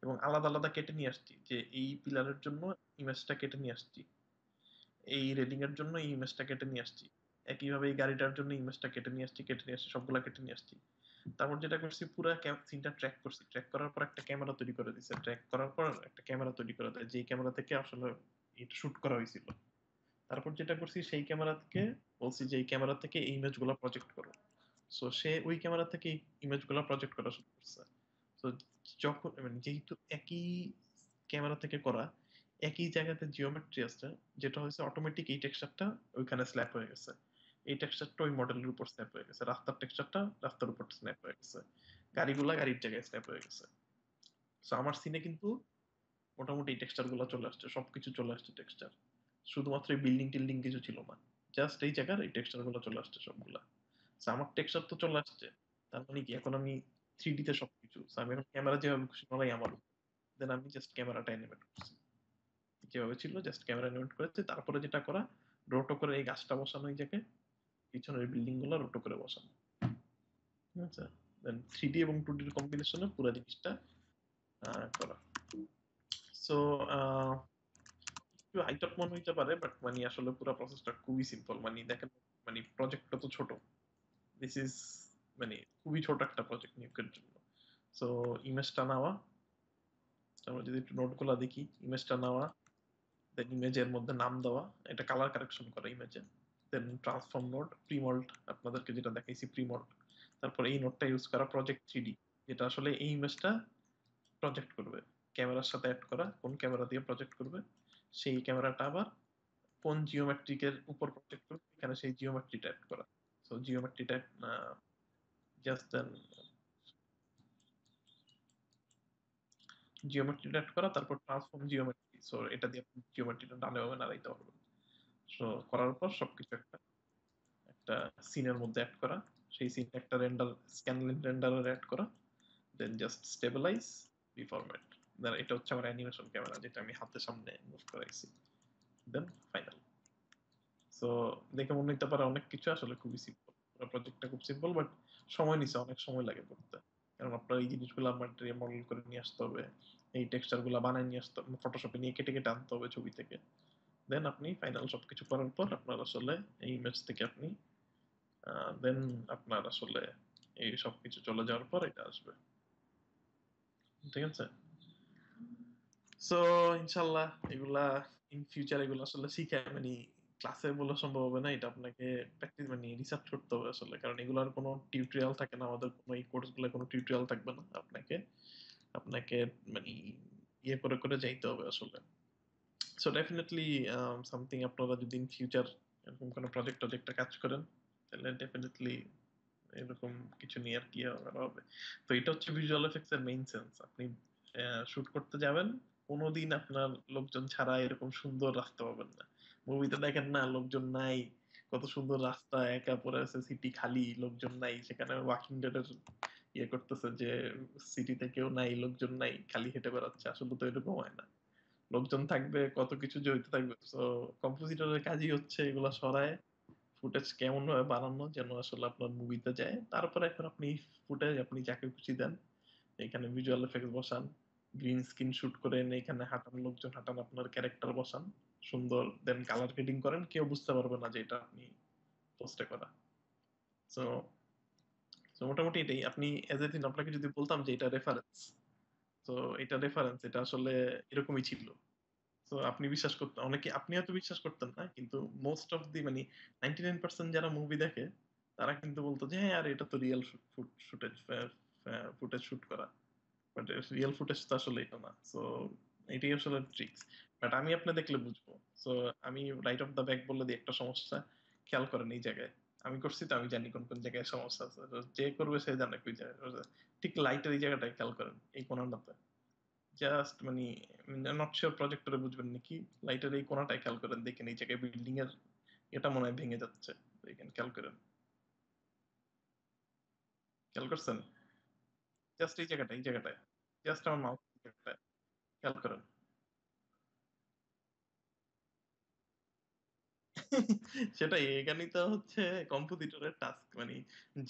এবং আলাদা আলাদা কেটে নিয়ে আসছি, যে এই পিলারের জন্য ইমেজটা কেটে নিয়ে আসছি, এই রেলিং এর জন্য এই ইমেজটা কেটে নিয়ে আসছি, একইভাবে এই গাড়িটার জন্য ইমেজটা কেটে নিয়ে আসছি, কেটে নিয়ে আসছি, সবগুলা কেটে নিয়ে আসছি। তারপর যেটা করছি, পুরো সিনটা ট্র্যাক করছি, ট্র্যাক করার পর একটা ক্যামেরা তৈরি করে দিছে, ট্র্যাক করার পর একটা ক্যামেরা তৈরি করে দেয়, যেই ক্যামেরা থেকে আসলে এটা শুট করা হয়েছিল। তারপর যেটা করছি, সেই ক্যামেরা থেকে বলছি যে এই ক্যামেরা থেকে এই ইমেজ গুলা প্রজেক্ট করো। সো সে ওই ক্যামেরা থেকে ইমেজ গুলা প্রজেক্ট করা শুরু করছে। তো যখন মানে যেহেতু একই ক্যামেরা থেকে করা, একই জায়গাতে জিওমেট্রি আছে, যেটা হচ্ছে অটোমেটিক এই টেক্সচারটা ওইখানে স্ল্যাপ হয়ে গেছে, এই টেক্সচারটা ওই মডেলের উপর স্ন্যাপ হয়ে গেছে, রাস্তার টেক্সচারটা রাস্তার উপর স্ন্যাপ হয়ে গেছে, গাড়িগুলা গাড়ির জায়গায় স্ন্যাপ হয়ে গেছে। সো আমার সিনে কিন্তু মোটামুটি এই টেক্সচার গুলো চলে আসছে, সবকিছু চলে আসছে টেক্সচার, শুধুমাত্র এই বিল্ডিং টিল্ডিং কিছু ছিল না, জাস্ট এই জায়গার এই টেক্সচার গুলো চলে আসছে সবগুলা। So, আমার টেক্সচার তো চলে আসছে, তার মানে কি এখন আমি 3D তে সবকিছু, So, আমি এখন ক্যামেরা যেভাবে খুশি বলাই আমার, দেন আমি জাস্ট ক্যামেরাটা অ্যানিমেট করছি, যেভাবে ছিল জাস্ট ক্যামেরা অ্যানিমেট করেছি। তারপরে যেটা করা, রোটো করে এই গাছটা বসানো, এই জায়গায় পিছনের বিল্ডিং গুলো রোটো করে বসানো, ঠিক আছে। দেন 3D এবং 2D কম্বিনেশনে পুরো জিনিসটা করা। সো একটু হাইটপ মনে হইতে পারে, বাট মানে আসলে পুরো প্রসেসটা খুবই সিম্পল। মানে দেখেন, মানে প্রজেক্টটা তো ছোট, দিস ইজ মানে খুবই ছোট একটা প্রজেক্ট নিয়োগের জন্য। সো ইমেজটা নেওয়া, আমরা যদি একটু নোট গুলা দেখি, ইমেজটা নেওয়া, দেন ইমেজের মধ্যে নাম দেওয়া, এটা কালার কারেকশন করা ইমেজে, দেন ট্রান্সফর্ম নোড, প্রিমল্ট, আপনাদেরকে যেটা দেখাইছি প্রিমল্ট। তারপর এই নোটটা ইউজ করা প্রজেক্ট 3D, যেটা আসলে এই ইমেজটা প্রজেক্ট করবে, ক্যামেরার সাথে অ্যাড করা, কোন ক্যামেরা দিয়ে প্রজেক্ট করবে, সেই ক্যামেরাটা আবার কোন জিওমেট্রিকের উপর প্রজেক্ট করবে, এখানে সেই জিওমেট্রিটা অ্যাড করা। সো জিওমেট্রিটা জাস্ট জিওমেট্রিটা অ্যাড করা, তারপর ট্রান্সফর্ম জিওমেট্রি, সো এটা দিয়ে জিওমেট্রিটা ডানে বামে নাড়াইতে পারবেন। সো করার পর সবকিছু একটা একটা সিনের মধ্যে অ্যাড করা, সেই সিন একটা রেন্ডার, স্ক্যানলাইন রেন্ডারে অ্যাড করা, দেন জাস্ট স্টেবিলাইজ, রিফরম্যাট। দেন এটা হচ্ছে আমার অ্যানিমেশন ক্যামেরা, যেটা আমি হাতের সামনে মুভ করাইছি, দেন ফাইনাল। সো দেখে মনে হতে পারে অনেক কিছু, আসলে খুবই সিম্পল, পুরো প্রজেক্টটা খুব সিম্পল, বাট সময় নিছে, অনেক সময় লাগে করতে। কারণ আপনার এই জিনিসগুলো মাটেরিয়াল মডেল করে নিয়ে আসতে হবে, এই টেক্সচার গুলো বানায় নিয়ে আসতে হবে, ফটোশপে নিয়ে কেটে কেটে আনতে হবে ছবি থেকে, দেন আপনি ফাইনাল সবকিছু করার পর আপনার আসলে এই ইমেজ থেকে আপনি দেন আপনার আসলে এই সবকিছু চলে যাওয়ার পর এটা আসবে, ঠিক আছে। সো ইনশাল্লাহ এগুলা ইন ফিউচার এগুলো আসলে শিখে মানে ক্লাসে বলা সম্ভব হবে না, এটা আপনাকে প্র্যাকটিস মানে রিসার্চ করতে হবে আসলে, কারণ এগুলোর কোনো টিউটোরিয়াল থাকে না, আমাদের কোনো এই কোর্স গুলো কোনো টিউটোরিয়াল থাকবে না, আপনাকে আপনাকে মানে ইয়ে করে করে যাইতে হবে আসলে। সো ডেফিনেটলি সামথিং, আপনারা যদি ইন ফিউচার এরকম কোনো প্রজেক্ট টজেক্টে কাজ করেন, তাহলে ডেফিনেটলি এরকম কিছু নিয়ে আর কি করা হবে। তো এটা হচ্ছে ভিজুয়াল এফেক্টস এর মেইন সেন্স। আপনি শুট করতে যাবেন, কোনোদিন আপনার লোকজন ছাড়া এরকম সুন্দর রাস্তা পাবেন না। মুভিতে দেখেন না, লোকজন নাই, কত সুন্দর রাস্তা একা পড়ে আছে, সিটি খালি, লোকজন নাই, সেখানে ওয়াকিং ডেডের ইয়ে করতেছে যে সিটিতে কেউ নাই, লোকজন নাই, খালি হেঁটে বেড়াচ্ছে, আসলে তো এরকম হয় না। লোকজন থাকবে, কত কিছু জড়িত থাকবে। তো কম্পোজিটরের কাজই হচ্ছে এগুলা সরায় ফুটেজ কেমন ভাবে বানানো যেন আসলে আপনার মুভিতে যায়। তারপরে এখন আপনি ফুটেজ আপনি যাকে খুশি দেন, এখানে ভিজুয়াল এফেক্টস বসান, গ্রিন স্ক্রিন শুট করেন, এখানে হাঁটান, লোকজন হাঁটান, আপনার ক্যারেক্টার বসান সুন্দর, দেন কালার গ্রেডিং করেন, কেউ বুঝতে পারবে না যে এটা আপনি পোস্টে করা। সো তো মোটামুটি এটাই। আপনি এজ এ দিন আপনাকে যদি বলতাম যে এটা রেফারেন্স, তো এটা রেফারেন্স, এটা আসলে এরকমই ছিল। তো আপনি বিশ্বাস করতেন, অনেকে আপনি হয়তো বিশ্বাস করতেন না, কিন্তু মোস্ট অফ দি মানে 99% যারা মুভি দেখে তারা কিন্তু বলতো যে হ্যাঁ আর এটা তো রিয়েল ফুটেজ, ফুটেজ শুট করা, বাট রিয়েল ফুটেজ তো আসলে এটা না। সো এটাই আসলে ট্রিক্স। বাট আমি আপনি দেখলে বুঝবো। সো আমি রাইট অফ দ্য ব্যাক বলে দিই একটা সমস্যা খেয়াল করেন এই জায়গায়। আমি করছি তো আমি জানি কোন কোন জায়গায় সমস্যা আছে, তো যে করবে সে জানে কোন জায়গায়। ঠিক লাইটের এই জায়গাটায় খেয়াল করেন, এই কোনাটাতে জাস্ট মানে নট শিওর প্রজেক্টরে বুঝবেন নাকি, লাইটের এই কোনাটায় খেয়াল করেন, দেখেন এই জায়গায় বিল্ডিং এর এটা মনে হয় ভেঙে যাচ্ছে। দেখেন, খেয়াল করেন, খেয়াল করছেন? জাস্ট এই জায়গাটা, এই জায়গাটায়, জাস্ট আমার মাউস জায়গাটায় খেয়াল করেন। সেটাই, এখানেই তো হচ্ছে কম্পোজিটরের টাস্ক। মানে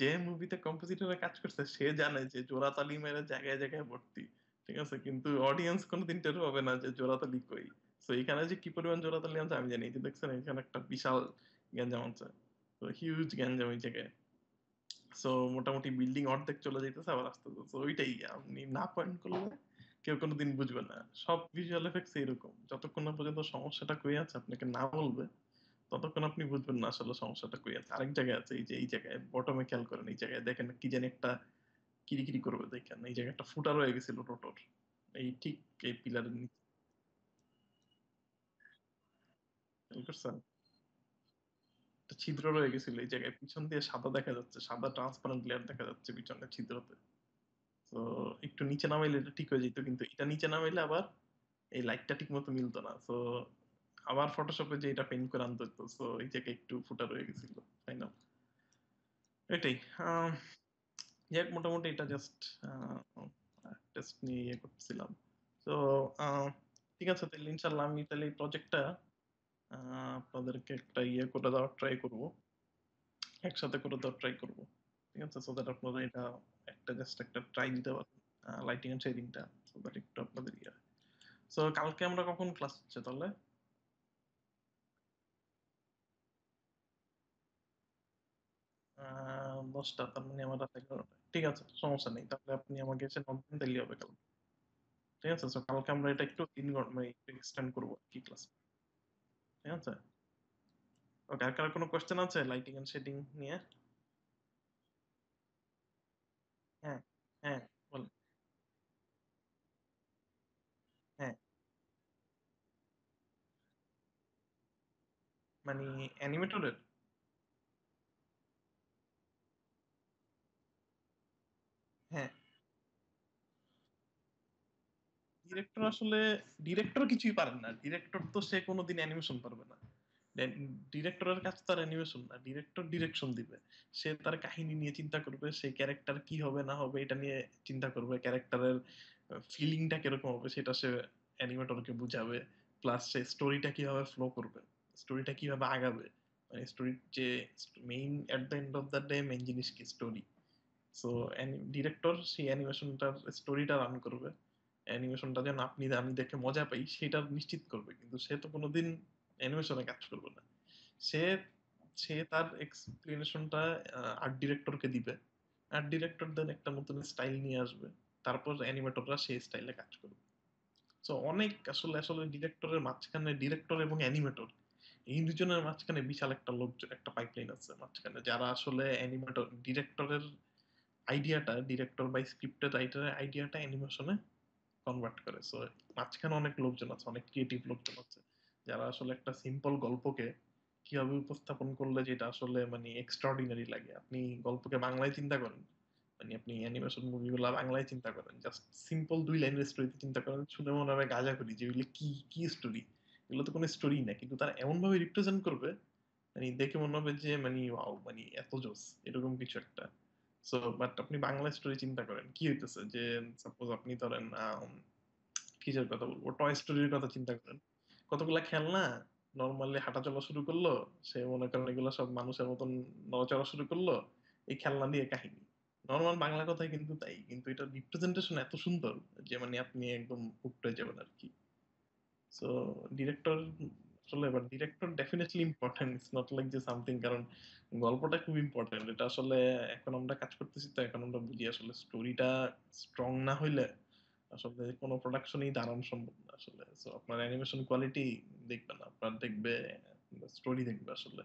যে মুভিতে কম্পোজিটরে কাজ করছে সে জানে যে জোড়াতালি মেরে জায়গায় জায়গায় ভর্তি, ঠিক আছে, কিন্তু অডিয়েন্স কোনোদিন টের পাবে না যে জোড়াতালি কই। তো এখানে যে কি পরিমাণ জোড়াতালি আছে আমি জানি। এই যে দেখছেন এখানে একটা বিশাল গ্যাঞ্জাম আছে, তো হিউজ গ্যাঞ্জাম এই জায়গায়। সো মোটামুটি বিল্ডিং অর্ধেক চলে যাইতেছে আবার আসতে, তো ওইটাই আপনি না পয়েন্ট করলে কেউ কোনোদিন বুঝবে না। সব ভিজুয়াল এফেক্টস এরকম, যতক্ষণ না পর্যন্ত সমস্যাটা কই আছে আপনাকে না বলবে ততক্ষণ আপনি বুঝবেন না আসলে সমস্যাটা কই আছে। আরেক জায়গায় আছে, এই যে এই জায়গায় বটমে খেয়াল করেন, এই জায়গায় দেখেন কি জানি একটা কিরিকিরি করবে, দেখেন এই জায়গায় একটা ফুটা রয়ে গেছিল রোটর, এই ঠিক এই পিলারের নিচে, খেয়াল করছেন? একটা ছিদ্র রয়ে গেছিল এই জায়গায়, পিছন দিয়ে সাদা দেখা যাচ্ছে, সাদা ট্রান্সপারেন্ট লেয়ার দেখা যাচ্ছে পিছনের ছিদ্রতে। তো একটু নিচে নামাইলে এটা ঠিক হয়ে যেত, কিন্তু এটা নিচে নামাইলে আবার এই লাইটটা ঠিক মতো মিলতো না। তো আবার ফটোশপে যে এটা পেইন্ট করে আনতে হতো, তো এই জায়গায় একটু ফুটা রয়ে গেছিল, তাই না? এটাই। যাক, মোটামুটি এটা জাস্ট টেস্ট নিয়ে ইয়ে করতেছিলাম। তো ঠিক আছে, তাহলে ইনশাল্লাহ আমি তাহলে এই প্রজেক্টটা আপনাদেরকে একটা ইয়ে করে দেওয়ার ট্রাই করব, একসাথে করে দেওয়ার ট্রাই করব, ঠিক আছে, সো দ্যাট আপনারা এটা একটা জাস্ট একটা ট্রাই দিতে পারেন, লাইটিং এন্ড শেডিংটা, সো দ্যাট একটু আপনাদের ইয়ে। সো কালকে আমরা কখন ক্লাস হচ্ছে তাহলে? 10টা, তার মানে আমার রাত 11টা। ঠিক আছে, সমস্যা নেই, তাহলে আপনি আমাকে এসে নক দিন, তাহলেই হবে কালকে। ঠিক আছে, সো কালকে আমরা এটা একটু 3 ঘন্টা মানে একটু এক্সটেন্ড করবো আর কি ক্লাস, ঠিক আছে? ওকে, আর কার কোনো কোয়েশ্চেন আছে লাইটিং এন্ড শেডিং নিয়ে? হ্যাঁ, হ্যাঁ, বল। হ্যাঁ, মানে অ্যানিমেটরের। হ্যাঁ, ডিরেক্টর আসলে, ডিরেক্টর কিছুই পারেন না। ডিরেক্টর তো সে কোনোদিন অ্যানিমেশন পারবে না। ডিরেক্টরের কাছে তার অ্যানিমেশন না, ডিরেক্টর ডিরেকশন দিবে। সে তার কাহিনী নিয়ে চিন্তা করবে, সে ক্যারেক্টার কি হবে না হবে এটা নিয়ে চিন্তা করবে, ক্যারেক্টারের ফিলিংটা কিরকম হবে সেটা সে অ্যানিমেটরকে বুঝাবে, প্লাস সে স্টোরিটা কিভাবে ফ্লো করবে, স্টোরিটা কিভাবে আগাবে, মানে স্টোরির যে main, at the end of the day main জিনিস কি স্টোরি। সো ডিরেক্টর সেই অ্যানিমেশনটার স্টোরিটা রান করবে, অ্যানিমেশনটা যেন আপনি আমি দেখে মজা পাই সেটা নিশ্চিত করবে, কিন্তু সে তো কোনোদিন অ্যানিমেশনে কাজ করবে না। সে সে তার এক্সপ্লেনেশনটা আর্ট ডিরেক্টরকে দিবে, আর্ট ডিরেক্টর দেন একটা নতুন স্টাইল নিয়ে আসবে, তারপর অ্যানিমেটররা সেই স্টাইলে কাজ করবে। সো অনেক আসলে আসলে ডিরেক্টরের মাঝখানে, ডিরেক্টর এবং অ্যানিমেটর এই দুজনের মাঝখানে বিশাল একটা লোক, একটা পাইপলাইন আছে মাঝখানে, যারা আসলে অ্যানিমেটর ডিরেক্টরের আইডিয়াটা, ডিরেক্টর বাই স্ক্রিপ্টের রাইটারের আইডিয়াটা অ্যানিমেশনে কনভার্ট করে। সো মাঝখানে অনেক লোকজন আছে, অনেক ক্রিয়েটিভ লোকজন আছে, যারা আসলে একটা সিম্পল গল্পকে কিভাবে উপস্থাপন করলে যেটা আসলে মানে এক্সট্রাঅর্ডিনারি লাগে। আপনি গল্পকে বাংলায় চিন্তা করেন, মানে আপনি অ্যানিমেশন মুভিগুলো বাংলায় চিন্তা করেন, জাস্ট সিম্পল 2 লাইনের স্টোরিতে চিন্তা করেন, শুনে মনে হবে গাঁজা করি যে এগুলো কি কি স্টোরি, এগুলো তো কোনো স্টোরি না, কিন্তু তারা এমন ভাবে রিপ্রেজেন্ট করবে মানে দেখে মনে হবে যে মানে ওয়াও, মানে এত জোস, এরকম কিছু একটা। সো বাট আপনি বাংলা স্টোরি চিন্তা করেন কি হইতেছে, যে সাপোজ আপনি ধরেন কিসের কথা বলবো, টয় স্টোরির কথা চিন্তা করেন। কতগুলা খেলনা নর্মালি হাঁটা চলা শুরু করলো, সে মনে করেন এগুলো সব মানুষের মতন নড়াচড়া শুরু করলো, এই খেলনা দিয়ে কাহিনী। নর্মাল বাংলা কথায় কিন্তু তাই, কিন্তু এটা রিপ্রেজেন্টেশন এত সুন্দর যে মানে আপনি একদম হুকড হয়ে যাবেন আর কি। সো ডিরেক্টর, আসলে এবার director definitely important, it's not like যে সামথিং, কারণ গল্পটা খুব ইম্পর্টেন্ট। এটা আসলে এখন আমরা কাজ করতেছি তো এখন আমরা বুঝি আসলে স্টোরিটা স্ট্রং না হইলে আসলে কোনো প্রোডাকশনই দাঁড়ানো সম্ভব না আসলে। সো আপনার অ্যানিমেশন কোয়ালিটি দেখবে না, আপনার দেখবে স্টোরি দেখবে আসলে।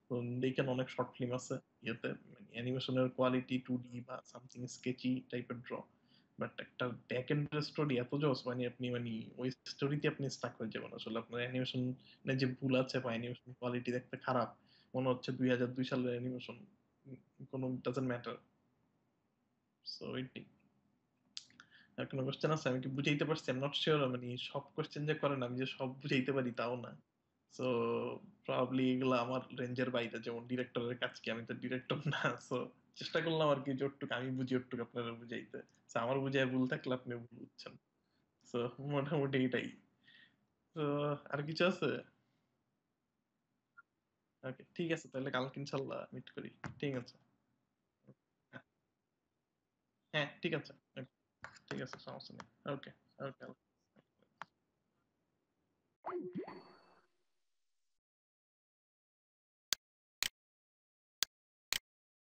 তো দেখেন অনেক শর্ট ফিল্ম আছে ইয়েতে, মানে অ্যানিমেশনের কোয়ালিটি 2D বা সামথিং স্কেচি টাইপের ড্র, বাট একটা ব্যাক এন্ডের স্টোরি এত জোস, মানে আপনি মানে ওই স্টোরিতে আপনি স্টাক হয়ে যাবেন আসলে। আপনার অ্যানিমেশন যে ভুল আছে বা অ্যানিমেশন কোয়ালিটি দেখতে খারাপ মনে হচ্ছে 2002 সালের অ্যানিমেশন, কোনো ডাজন্ট ম্যাটার। সো এটাই। আর কোনো কোশ্চেন আছে? আমি কি বুঝাইতে পারছি? আই এম নট শিওর, মানে সব কোশ্চেন যে করেন আমি যে সব বুঝাইতে পারি তাও না। সো প্রবাবলি এগুলো আমার রেঞ্জের বাইরে, যেমন ডিরেক্টরের কাজ কি, আমি তো ডিরেক্টর না। সো চেষ্টা করলাম আর কি যতটুকু আমি বুঝি ওটুকু আপনারা বুঝাইতে। So আমার বুঝায় ভুল থাকলে আপনি ভুল বুঝছেন। তো মোটামুটি এটাই। তো আর কিছু আছে? ওকে, ঠিক আছে, তাহলে কালকে ইনশাল্লাহ মিট করি। ঠিক আছে। হ্যাঁ, হ্যাঁ, ঠিক আছে। Okay, ঠিক আছে, সমস্যা নেই। ওকে। ওকে।